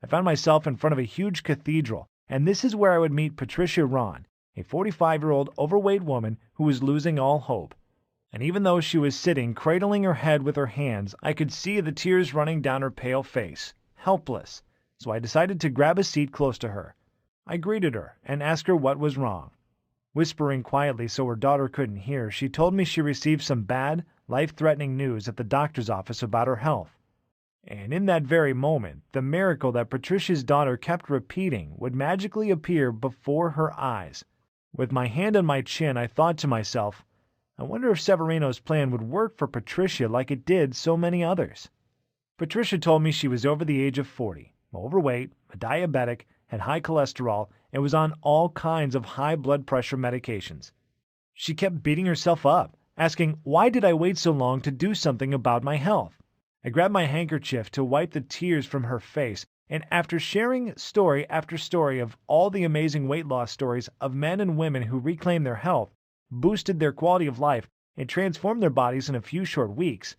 I found myself in front of a huge cathedral, and this is where I would meet Patricia Rahn, a 45-year-old overweight woman who was losing all hope. And even though she was sitting cradling her head with her hands, I could see the tears running down her pale face, helpless. So I decided to grab a seat close to her. I greeted her and asked her what was wrong. Whispering quietly so her daughter couldn't hear, she told me she received some bad, life-threatening news at the doctor's office about her health. And in that very moment, the miracle that Patricia's daughter kept repeating would magically appear before her eyes. With my hand on my chin, I thought to myself, I wonder if Severino's plan would work for Patricia like it did so many others. Patricia told me she was over the age of 40, overweight, a diabetic, had high cholesterol, and was on all kinds of high blood pressure medications. She kept beating herself up, asking why did I wait so long to do something about my health. I grabbed my handkerchief to wipe the tears from her face, and after sharing story after story of all the amazing weight loss stories of men and women who reclaimed their health, boosted their quality of life, and transformed their bodies in a few short weeks,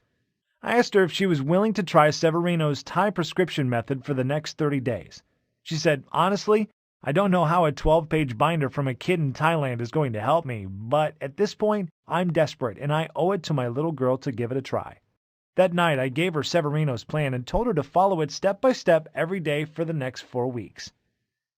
I asked her if she was willing to try Severino's Thai prescription method for the next 30 days. She said, honestly, I don't know how a 12-page binder from a kid in Thailand is going to help me, but at this point, I'm desperate and I owe it to my little girl to give it a try. That night, I gave her Severino's plan and told her to follow it step by step every day for the next 4 weeks.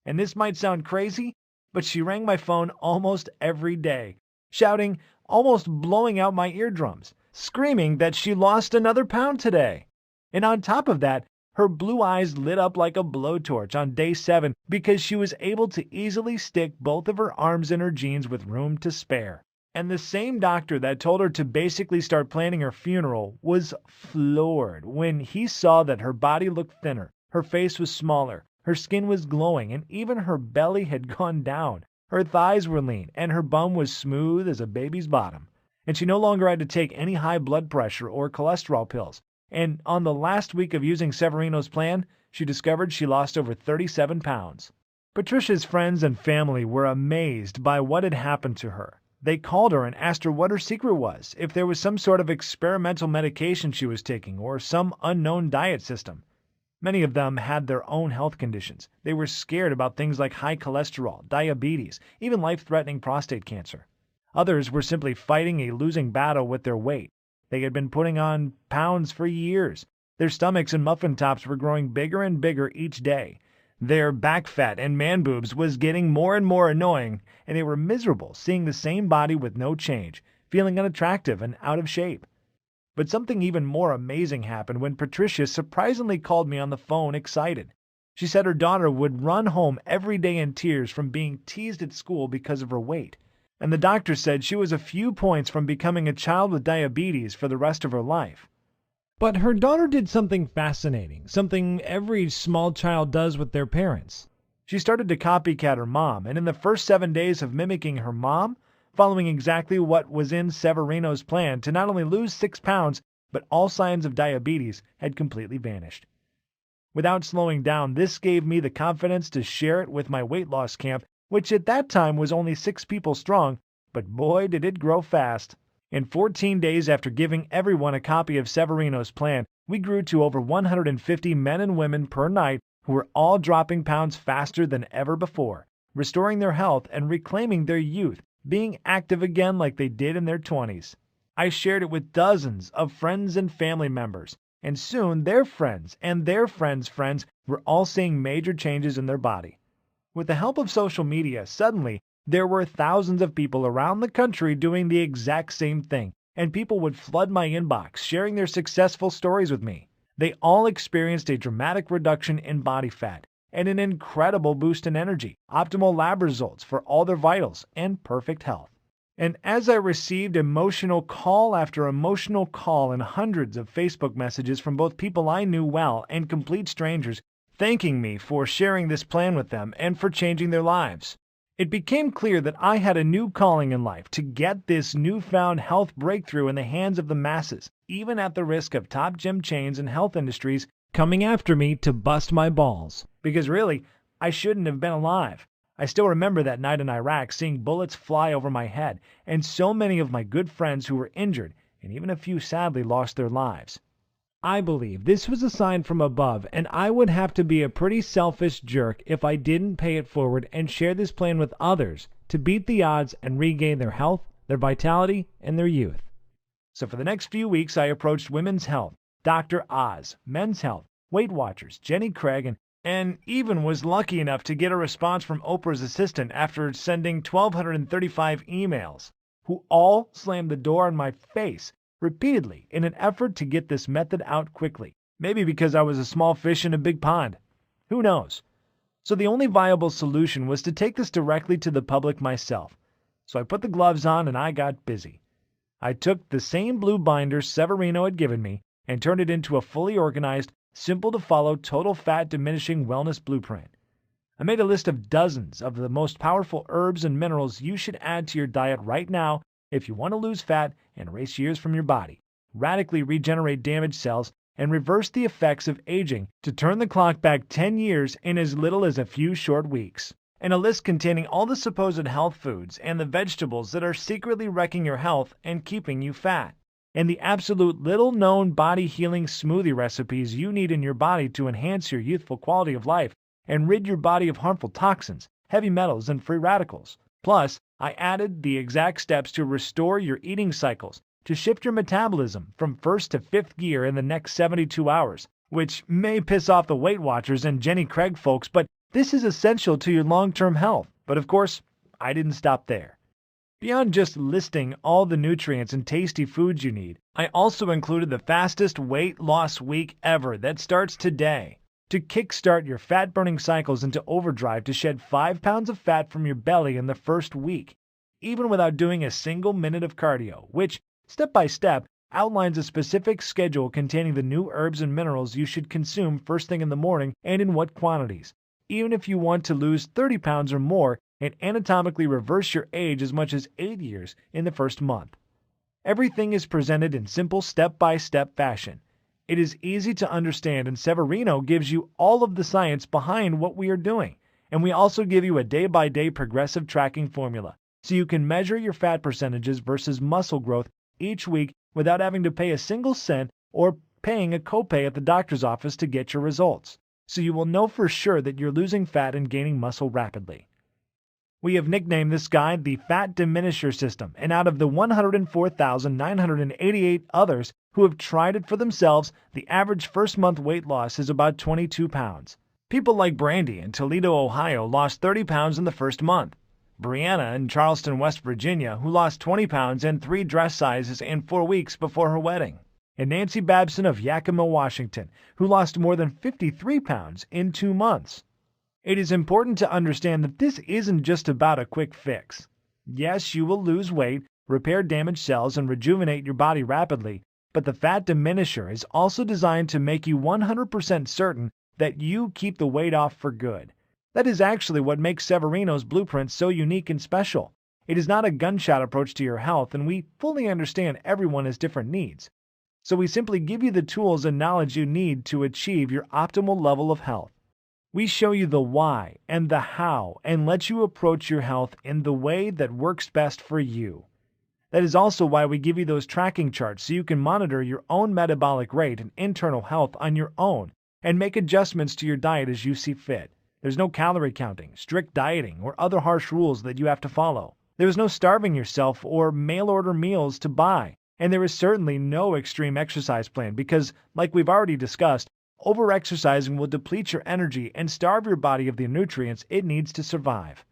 And this might sound crazy, but she rang my phone almost every day, shouting, almost blowing out my eardrums, screaming that she lost another pound today. And on top of that, her blue eyes lit up like a blowtorch on day 7 because she was able to easily stick both of her arms in her jeans with room to spare. And the same doctor that told her to basically start planning her funeral was floored when he saw that her body looked thinner, her face was smaller, her skin was glowing, and even her belly had gone down. Her thighs were lean, and her bum was smooth as a baby's bottom. And she no longer had to take any high blood pressure or cholesterol pills. And on the last week of using Severino's plan, she discovered she lost over 37 pounds. Patricia's friends and family were amazed by what had happened to her. They called her and asked her what her secret was, if there was some sort of experimental medication she was taking or some unknown diet system. Many of them had their own health conditions. They were scared about things like high cholesterol, diabetes, even life-threatening prostate cancer. Others were simply fighting a losing battle with their weight. They had been putting on pounds for years. Their stomachs and muffin tops were growing bigger and bigger each day. Their back fat and man boobs was getting more and more annoying, and they were miserable seeing the same body with no change, feeling unattractive and out of shape. But something even more amazing happened when Patricia surprisingly called me on the phone excited. She said her daughter would run home every day in tears from being teased at school because of her weight. And the doctor said she was a few points from becoming a child with diabetes for the rest of her life. But her daughter did something fascinating, something every small child does with their parents. She started to copycat her mom, and in the first 7 days of mimicking her mom, following exactly what was in Severino's plan to not only lose 6 pounds, but all signs of diabetes had completely vanished. Without slowing down, this gave me the confidence to share it with my weight loss camp, which at that time was only 6 people strong, but boy did it grow fast. In 14 days after giving everyone a copy of Severino's plan, we grew to over 150 men and women per night who were all dropping pounds faster than ever before, restoring their health and reclaiming their youth, being active again like they did in their 20s. I shared it with dozens of friends and family members, and soon their friends and their friends' friends were all seeing major changes in their body. With the help of social media, suddenly, there were thousands of people around the country doing the exact same thing, and people would flood my inbox, sharing their successful stories with me. They all experienced a dramatic reduction in body fat and an incredible boost in energy, optimal lab results for all their vitals, and perfect health. And as I received emotional call after emotional call and hundreds of Facebook messages from both people I knew well and complete strangers, thanking me for sharing this plan with them and for changing their lives, it became clear that I had a new calling in life to get this newfound health breakthrough in the hands of the masses, even at the risk of top gym chains and health industries coming after me to bust my balls. Because really, I shouldn't have been alive. I still remember that night in Iraq seeing bullets fly over my head, and so many of my good friends who were injured, and even a few sadly lost their lives. I believe this was a sign from above, and I would have to be a pretty selfish jerk if I didn't pay it forward and share this plan with others to beat the odds and regain their health, their vitality, and their youth. So for the next few weeks, I approached Women's Health, Dr. Oz, Men's Health, Weight Watchers, Jenny Craig, and and even was lucky enough to get a response from Oprah's assistant after sending 1,235 emails, who all slammed the door in my face repeatedly in an effort to get this method out quickly. Maybe because I was a small fish in a big pond. Who knows? So the only viable solution was to take this directly to the public myself. So I put the gloves on and I got busy. I took the same blue binder Severino had given me and turned it into a fully organized, simple-to-follow total fat diminishing wellness blueprint. I made a list of dozens of the most powerful herbs and minerals you should add to your diet right now if you want to lose fat and erase years from your body, radically regenerate damaged cells, and reverse the effects of aging to turn the clock back 10 years in as little as a few short weeks. And a list containing all the supposed health foods and the vegetables that are secretly wrecking your health and keeping you fat. And the absolute little-known body-healing smoothie recipes you need in your body to enhance your youthful quality of life and rid your body of harmful toxins, heavy metals, and free radicals. Plus, I added the exact steps to restore your eating cycles, to shift your metabolism from first to fifth gear in the next 72 hours, which may piss off the Weight Watchers and Jenny Craig folks, but this is essential to your long-term health. But of course, I didn't stop there. Beyond just listing all the nutrients and tasty foods you need, I also included the fastest weight loss week ever that starts today. To kickstart your fat-burning cycles into overdrive to shed 5 pounds of fat from your belly in the first week, even without doing a single minute of cardio, which, step by step, outlines a specific schedule containing the new herbs and minerals you should consume first thing in the morning and in what quantities, even if you want to lose 30 pounds or more and anatomically reverse your age as much as 8 years in the first month. Everything is presented in simple step-by-step fashion. It is easy to understand, and Severino gives you all of the science behind what we are doing. And we also give you a day-by-day progressive tracking formula, so you can measure your fat percentages versus muscle growth each week without having to pay a single cent or paying a copay at the doctor's office to get your results. So you will know for sure that you're losing fat and gaining muscle rapidly. We have nicknamed this guide the Fat Diminisher System, and out of the 104,988 others who have tried it for themselves, the average first-month weight loss is about 22 pounds. People like Brandy in Toledo, Ohio, lost 30 pounds in the first month. Brianna in Charleston, West Virginia, who lost 20 pounds and 3 dress sizes in 4 weeks before her wedding. And Nancy Babson of Yakima, Washington, who lost more than 53 pounds in 2 months. It is important to understand that this isn't just about a quick fix. Yes, you will lose weight, repair damaged cells, and rejuvenate your body rapidly, but the Fat Diminisher is also designed to make you 100% certain that you keep the weight off for good. That is actually what makes Severino's blueprint so unique and special. It is not a gunshot approach to your health, and we fully understand everyone has different needs. So we simply give you the tools and knowledge you need to achieve your optimal level of health. We show you the why and the how and let you approach your health in the way that works best for you. That is also why we give you those tracking charts so you can monitor your own metabolic rate and internal health on your own and make adjustments to your diet as you see fit. There's no calorie counting, strict dieting, or other harsh rules that you have to follow. There is no starving yourself or mail-order meals to buy. And there is certainly no extreme exercise plan because, like we've already discussed, over-exercising will deplete your energy and starve your body of the nutrients it needs to survive.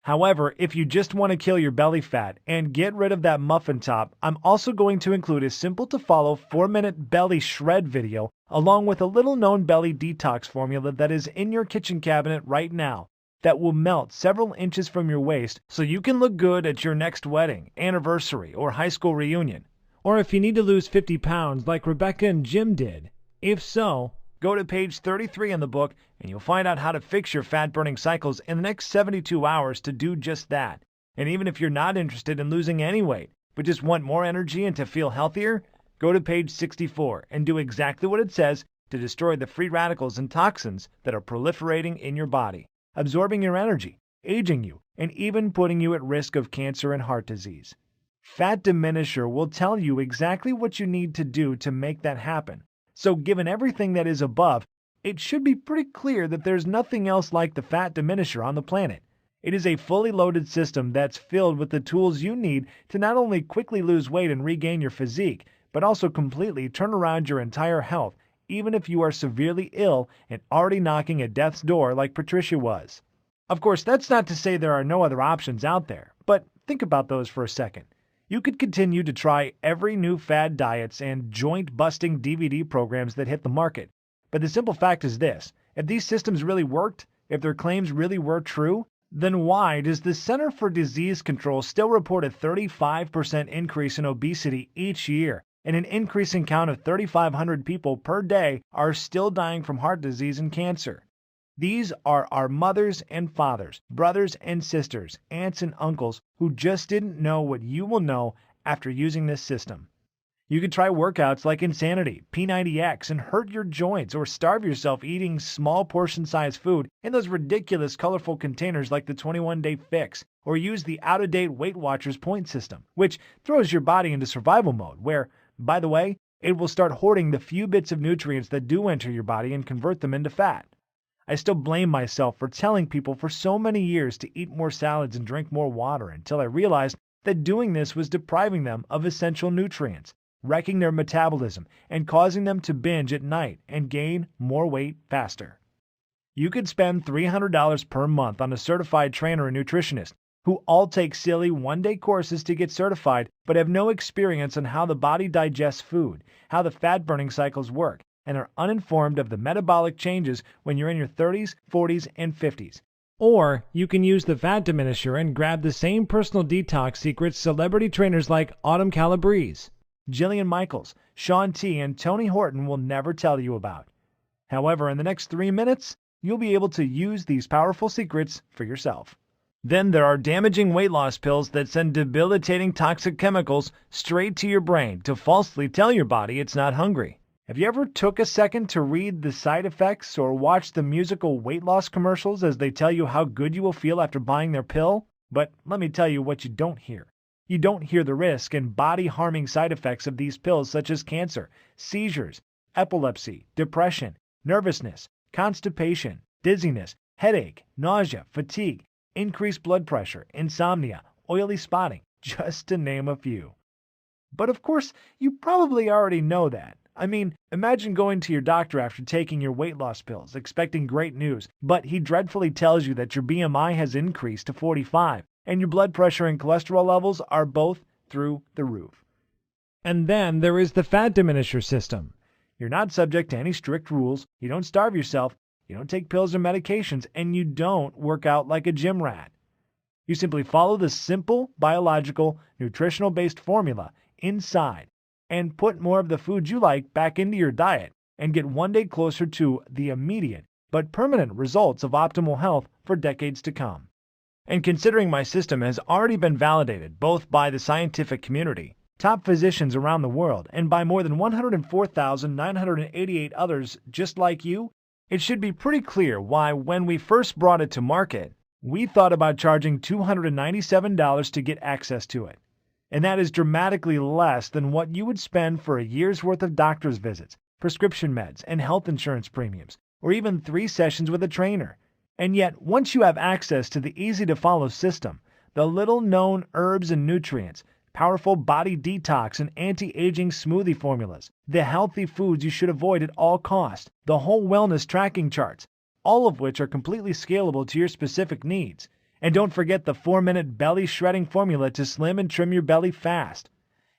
However, if you just want to kill your belly fat and get rid of that muffin top, I'm also going to include a simple-to-follow 4-minute belly shred video along with a little-known belly detox formula that is in your kitchen cabinet right now that will melt several inches from your waist so you can look good at your next wedding, anniversary, or high school reunion. Or if you need to lose 50 pounds like Rebecca and Jim did. If so, go to page 33 in the book and you'll find out how to fix your fat-burning cycles in the next 72 hours to do just that. And even if you're not interested in losing any weight, but just want more energy and to feel healthier, go to page 64 and do exactly what it says to destroy the free radicals and toxins that are proliferating in your body, absorbing your energy, aging you, and even putting you at risk of cancer and heart disease. Fat Diminisher will tell you exactly what you need to do to make that happen. So given everything that is above, it should be pretty clear that there's nothing else like the Fat Diminisher on the planet. It is a fully loaded system that's filled with the tools you need to not only quickly lose weight and regain your physique, but also completely turn around your entire health even if you are severely ill and already knocking at death's door like Patricia was. Of course, that's not to say there are no other options out there, but think about those for a second. You could continue to try every new fad diets and joint-busting DVD programs that hit the market, but the simple fact is this: if these systems really worked, if their claims really were true, then why does the Center for Disease Control still report a 35% increase in obesity each year, and an increasing count of 3,500 people per day are still dying from heart disease and cancer? These are our mothers and fathers, brothers and sisters, aunts and uncles who just didn't know what you will know after using this system. You could try workouts like Insanity, P90X, and hurt your joints, or starve yourself eating small portion-sized food in those ridiculous colorful containers like the 21-Day Fix, or use the out-of-date Weight Watchers point system, which throws your body into survival mode, where, by the way, it will start hoarding the few bits of nutrients that do enter your body and convert them into fat. I still blame myself for telling people for so many years to eat more salads and drink more water until I realized that doing this was depriving them of essential nutrients, wrecking their metabolism, and causing them to binge at night and gain more weight faster. You could spend $300 per month on a certified trainer and nutritionist who all take silly one-day courses to get certified but have no experience on how the body digests food, how the fat-burning cycles work, and are uninformed of the metabolic changes when you're in your 30s, 40s, and 50s. Or you can use the Fat Diminisher and grab the same personal detox secrets celebrity trainers like Autumn Calabrese, Jillian Michaels, Shaun T, and Tony Horton will never tell you about. However, in the next 3 minutes, you'll be able to use these powerful secrets for yourself. Then there are damaging weight loss pills that send debilitating toxic chemicals straight to your brain to falsely tell your body it's not hungry. Have you ever took a second to read the side effects or watch the musical weight loss commercials as they tell you how good you will feel after buying their pill? But let me tell you what you don't hear. You don't hear the risk and body-harming side effects of these pills, such as cancer, seizures, epilepsy, depression, nervousness, constipation, dizziness, headache, nausea, fatigue, increased blood pressure, insomnia, oily spotting, just to name a few. But of course, you probably already know that. I mean, imagine going to your doctor after taking your weight loss pills, expecting great news, but he dreadfully tells you that your BMI has increased to 45, and your blood pressure and cholesterol levels are both through the roof. And then there is the Fat Diminisher system. You're not subject to any strict rules, you don't starve yourself, you don't take pills or medications, and you don't work out like a gym rat. You simply follow the simple, biological, nutritional-based formula inside, and put more of the food you like back into your diet and get one day closer to the immediate but permanent results of optimal health for decades to come. And considering my system has already been validated both by the scientific community, top physicians around the world, and by more than 104,988 others just like you, it should be pretty clear why, when we first brought it to market, we thought about charging $297 to get access to it. And that is dramatically less than what you would spend for a year's worth of doctor's visits, prescription meds, and health insurance premiums, or even 3 sessions with a trainer. And yet, once you have access to the easy-to-follow system, the little-known herbs and nutrients, powerful body detox and anti-aging smoothie formulas, the healthy foods you should avoid at all costs, the whole wellness tracking charts, all of which are completely scalable to your specific needs. And don't forget the 4-minute belly shredding formula to slim and trim your belly fast.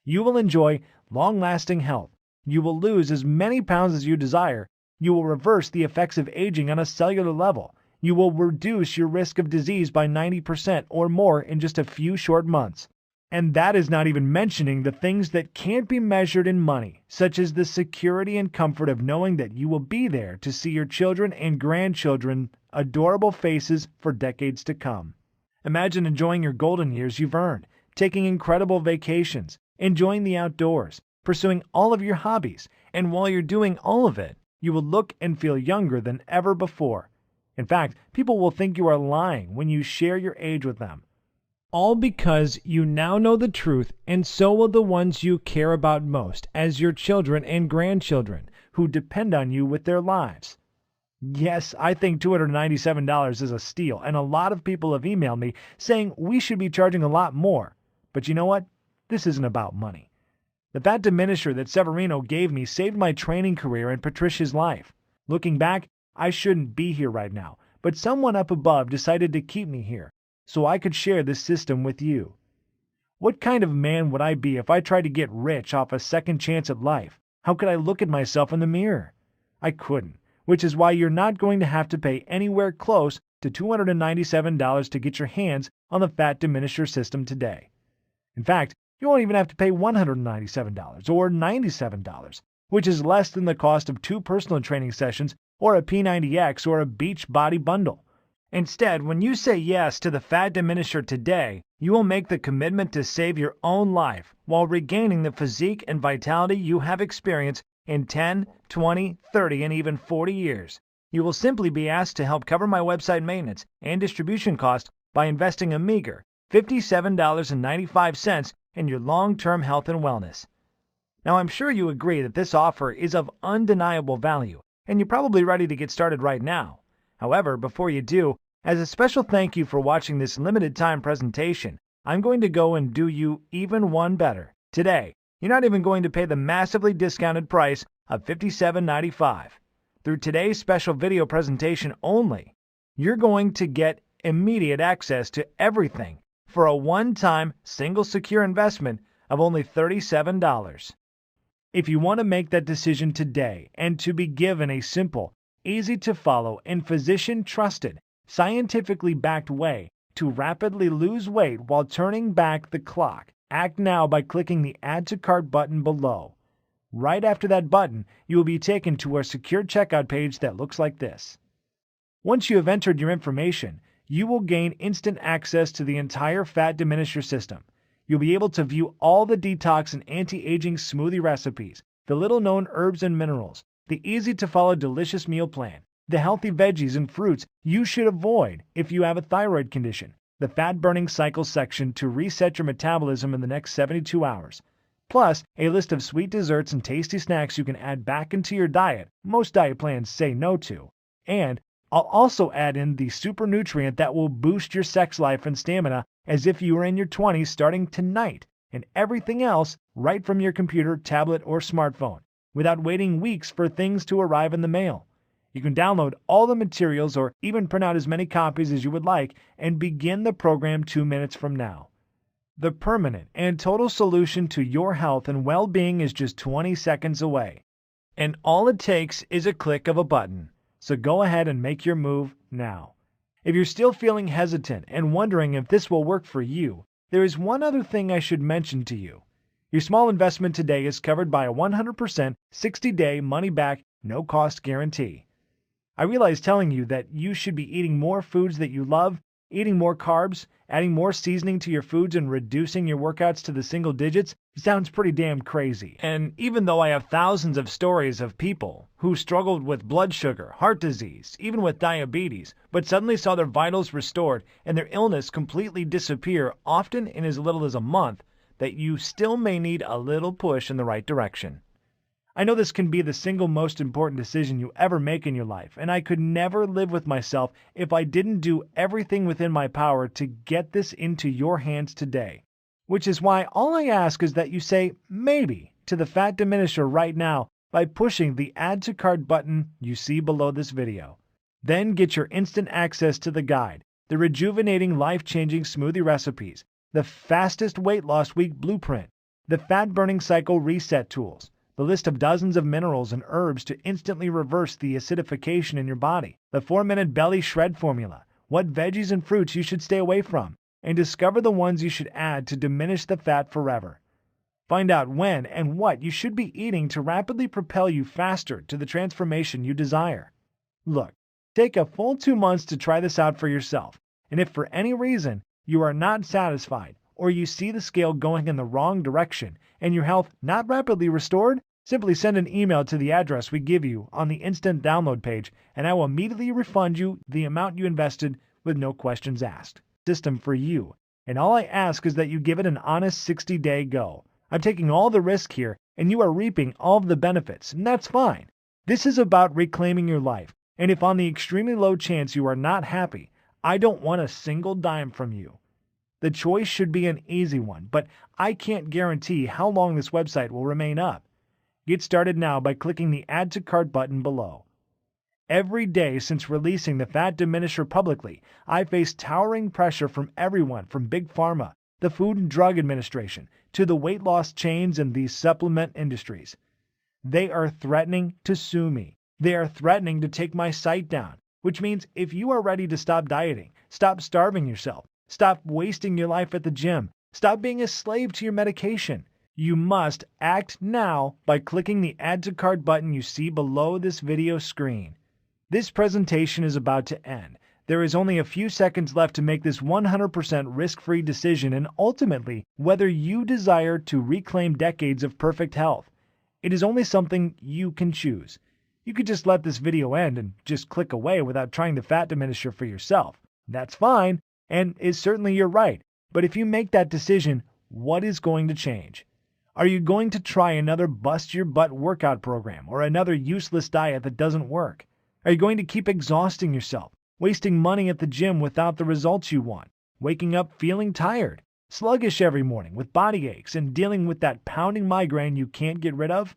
You will enjoy long-lasting health. You will lose as many pounds as you desire. You will reverse the effects of aging on a cellular level. You will reduce your risk of disease by 90% or more in just a few short months. And that is not even mentioning the things that can't be measured in money, such as the security and comfort of knowing that you will be there to see your children and grandchildren adorable faces for decades to come. Imagine enjoying your golden years you've earned, taking incredible vacations, enjoying the outdoors, pursuing all of your hobbies, and while you're doing all of it, you will look and feel younger than ever before. In fact, people will think you are lying when you share your age with them. All because you now know the truth, and so will the ones you care about most, as your children and grandchildren, who depend on you with their lives. Yes, I think $297 is a steal, and a lot of people have emailed me saying we should be charging a lot more. But you know what? This isn't about money. The fat diminisher that Severino gave me saved my training career and Patricia's life. Looking back, I shouldn't be here right now, but someone up above decided to keep me here, so I could share this system with you. What kind of man would I be if I tried to get rich off a second chance at life? How could I look at myself in the mirror? I couldn't, which is why you're not going to have to pay anywhere close to $297 to get your hands on the fat diminisher system today. In fact, you won't even have to pay $197 or $97, which is less than the cost of 2 personal training sessions or a P90X or a Beachbody bundle. Instead, when you say yes to the fat diminisher today, you will make the commitment to save your own life while regaining the physique and vitality you have experienced in 10, 20, 30, and even 40 years. You will simply be asked to help cover my website maintenance and distribution costs by investing a meager $57.95 in your long-term health and wellness. Now, I'm sure you agree that this offer is of undeniable value, and you're probably ready to get started right now. However, before you do, as a special thank you for watching this limited-time presentation, I'm going to go and do you even one better. Today, you're not even going to pay the massively discounted price of $57.95. Through today's special video presentation only, you're going to get immediate access to everything for a one-time, single secure investment of only $37. If you want to make that decision today and to be given a simple, easy-to-follow, and physician-trusted, scientifically backed way to rapidly lose weight while turning back the clock, act now by clicking the Add to Cart button below. Right after that button, you will be taken to our secure checkout page that looks like this. Once you have entered your information, you will gain instant access to the entire fat diminisher system. You'll be able to view all the detox and anti-aging smoothie recipes, the little-known herbs and minerals, the easy-to-follow delicious meal plan, the healthy veggies and fruits you should avoid if you have a thyroid condition, the fat-burning cycle section to reset your metabolism in the next 72 hours, plus a list of sweet desserts and tasty snacks you can add back into your diet most diet plans say no to, and I'll also add in the super nutrient that will boost your sex life and stamina as if you were in your 20s starting tonight, and everything else right from your computer, tablet, or smartphone, without waiting weeks for things to arrive in the mail. You can download all the materials or even print out as many copies as you would like and begin the program 2 minutes from now. The permanent and total solution to your health and well-being is just 20 seconds away. And all it takes is a click of a button. So go ahead and make your move now. If you're still feeling hesitant and wondering if this will work for you, there is one other thing I should mention to you. Your small investment today is covered by a 100% 60-day money-back, no-cost guarantee. I realize telling you that you should be eating more foods that you love, eating more carbs, adding more seasoning to your foods, and reducing your workouts to the single digits sounds pretty damn crazy. And even though I have thousands of stories of people who struggled with blood sugar, heart disease, even with diabetes, but suddenly saw their vitals restored and their illness completely disappear, often in as little as a month, that you still may need a little push in the right direction. I know this can be the single most important decision you ever make in your life, and I could never live with myself if I didn't do everything within my power to get this into your hands today. Which is why all I ask is that you say maybe to the fat diminisher right now by pushing the Add to Cart button you see below this video. Then get your instant access to the guide, the rejuvenating, life-changing smoothie recipes, the fastest weight loss week blueprint, the fat-burning cycle reset tools, the list of dozens of minerals and herbs to instantly reverse the acidification in your body, the 4-minute belly shred formula, what veggies and fruits you should stay away from, and discover the ones you should add to diminish the fat forever. Find out when and what you should be eating to rapidly propel you faster to the transformation you desire. Look, take a full 2 months to try this out for yourself, and if for any reason you are not satisfied or you see the scale going in the wrong direction and your health not rapidly restored, simply send an email to the address we give you on the instant download page, and I will immediately refund you the amount you invested with no questions asked. System for you, and all I ask is that you give it an honest 60-day go. I'm taking all the risk here, and you are reaping all of the benefits, and that's fine. This is about reclaiming your life, and if on the extremely low chance you are not happy, I don't want a single dime from you. The choice should be an easy one, but I can't guarantee how long this website will remain up. Get started now by clicking the Add to Cart button below. Every day since releasing the Fat Diminisher publicly, I face towering pressure from everyone from Big Pharma, the Food and Drug Administration, to the weight loss chains and the supplement industries. They are threatening to sue me. They are threatening to take my site down, which means if you are ready to stop dieting, stop starving yourself, stop wasting your life at the gym, stop being a slave to your medication, you must act now by clicking the Add to Cart button you see below this video screen. This presentation is about to end. There is only a few seconds left to make this 100% risk-free decision and ultimately whether you desire to reclaim decades of perfect health. It is only something you can choose. You could just let this video end and just click away without trying the Fat Diminisher for yourself. That's fine, and is certainly your right. But if you make that decision, what is going to change? Are you going to try another bust-your-butt workout program or another useless diet that doesn't work? Are you going to keep exhausting yourself, wasting money at the gym without the results you want, waking up feeling tired, sluggish every morning with body aches, and dealing with that pounding migraine you can't get rid of?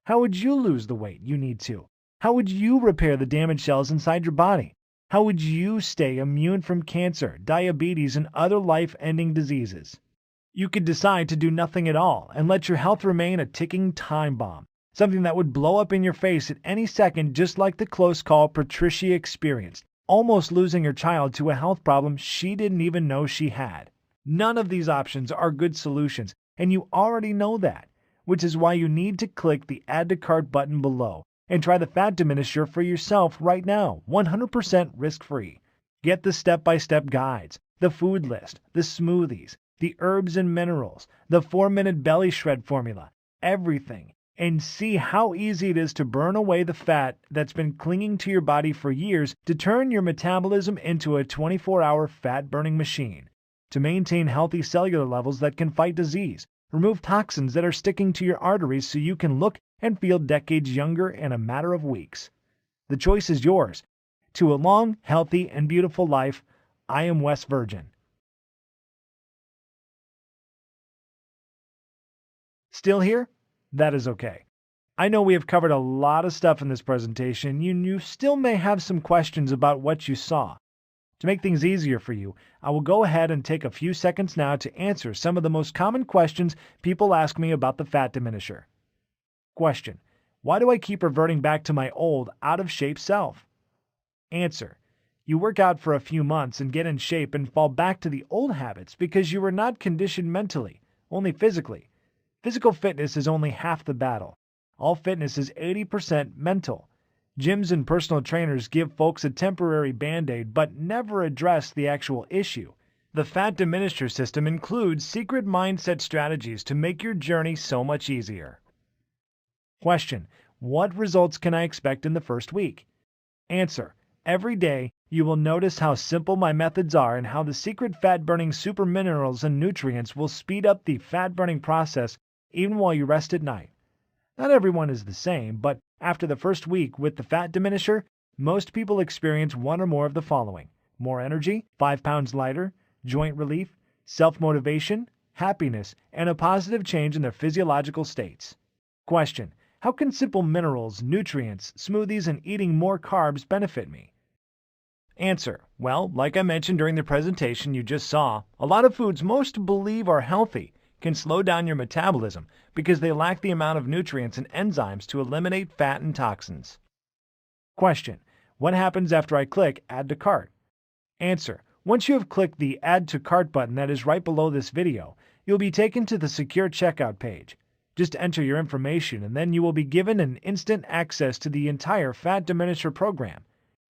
How would you lose the weight you need to? How would you repair the damaged cells inside your body? How would you stay immune from cancer, diabetes, and other life-ending diseases? You could decide to do nothing at all and let your health remain a ticking time bomb, something that would blow up in your face at any second, just like the close call Patricia experienced, almost losing her child to a health problem she didn't even know she had. None of these options are good solutions, and you already know that, which is why you need to click the Add to Cart button below and try the Fat Diminisher for yourself right now, 100% risk-free. Get the step-by-step guides, the food list, the smoothies, the herbs and minerals, the 4-minute belly shred formula, everything, and see how easy it is to burn away the fat that's been clinging to your body for years to turn your metabolism into a 24-hour fat-burning machine, to maintain healthy cellular levels that can fight disease, remove toxins that are sticking to your arteries so you can look and feel decades younger in a matter of weeks. The choice is yours. To a long, healthy, and beautiful life, I am Wes Virgin. Still here? That is okay. I know we have covered a lot of stuff in this presentation. You still may have some questions about what you saw. To make things easier for you, I will go ahead and take a few seconds now to answer some of the most common questions people ask me about the Fat Diminisher. Question: why do I keep reverting back to my old, out-of-shape self? Answer: you work out for a few months and get in shape and fall back to the old habits because you were not conditioned mentally, only physically. Physical fitness is only half the battle. All fitness is 80% mental. Gyms and personal trainers give folks a temporary band-aid but never address the actual issue. The Fat Diminisher system includes secret mindset strategies to make your journey so much easier. Question: what results can I expect in the first week? Answer: every day you will notice how simple my methods are and how the secret fat-burning super minerals and nutrients will speed up the fat-burning process even while you rest at night. Not everyone is the same, but after the first week with the Fat Diminisher, most people experience one or more of the following: more energy, 5 pounds lighter, joint relief, self-motivation, happiness, and a positive change in their physiological states. Question: how can simple minerals, nutrients, smoothies, and eating more carbs benefit me? Answer: well, like I mentioned during the presentation you just saw, a lot of foods most believe are healthy can slow down your metabolism because they lack the amount of nutrients and enzymes to eliminate fat and toxins. Question: what happens after I click Add to Cart? Answer: once you have clicked the Add to Cart button that is right below this video, you'll be taken to the secure checkout page. Just enter your information and then you will be given an instant access to the entire Fat Diminisher program.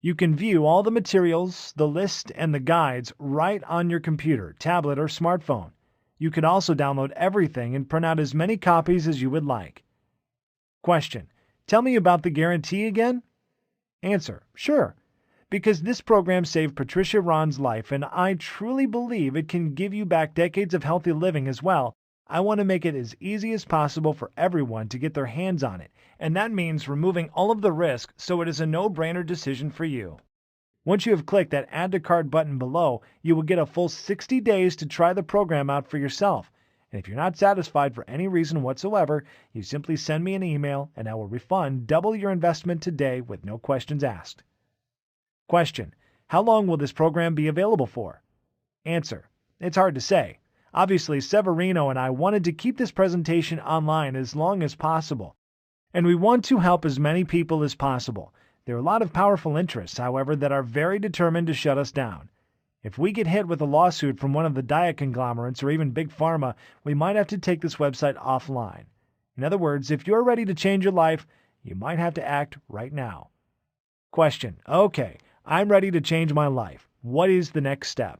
You can view all the materials, the list, and the guides right on your computer, tablet, or smartphone. You can also download everything and print out as many copies as you would like. Question: tell me about the guarantee again? Answer: sure. Because this program saved Patricia Ron's life and I truly believe it can give you back decades of healthy living as well, I want to make it as easy as possible for everyone to get their hands on it, and that means removing all of the risk so it is a no-brainer decision for you. Once you have clicked that Add to Cart button below, you will get a full 60 days to try the program out for yourself. And if you're not satisfied for any reason whatsoever, you simply send me an email and I will refund double your investment today with no questions asked. Question: how long will this program be available for? Answer: it's hard to say. Obviously, Severino and I wanted to keep this presentation online as long as possible, and we want to help as many people as possible. There are a lot of powerful interests, however, that are very determined to shut us down. If we get hit with a lawsuit from one of the diet conglomerates or even Big Pharma, we might have to take this website offline. In other words, if you're ready to change your life, you might have to act right now. Question: okay, I'm ready to change my life. What is the next step?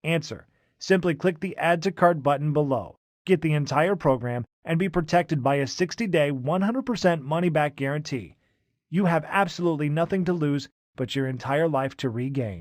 Answer: simply click the Add to Cart button below, get the entire program, and be protected by a 60-day, 100% money-back guarantee. You have absolutely nothing to lose but your entire life to regain.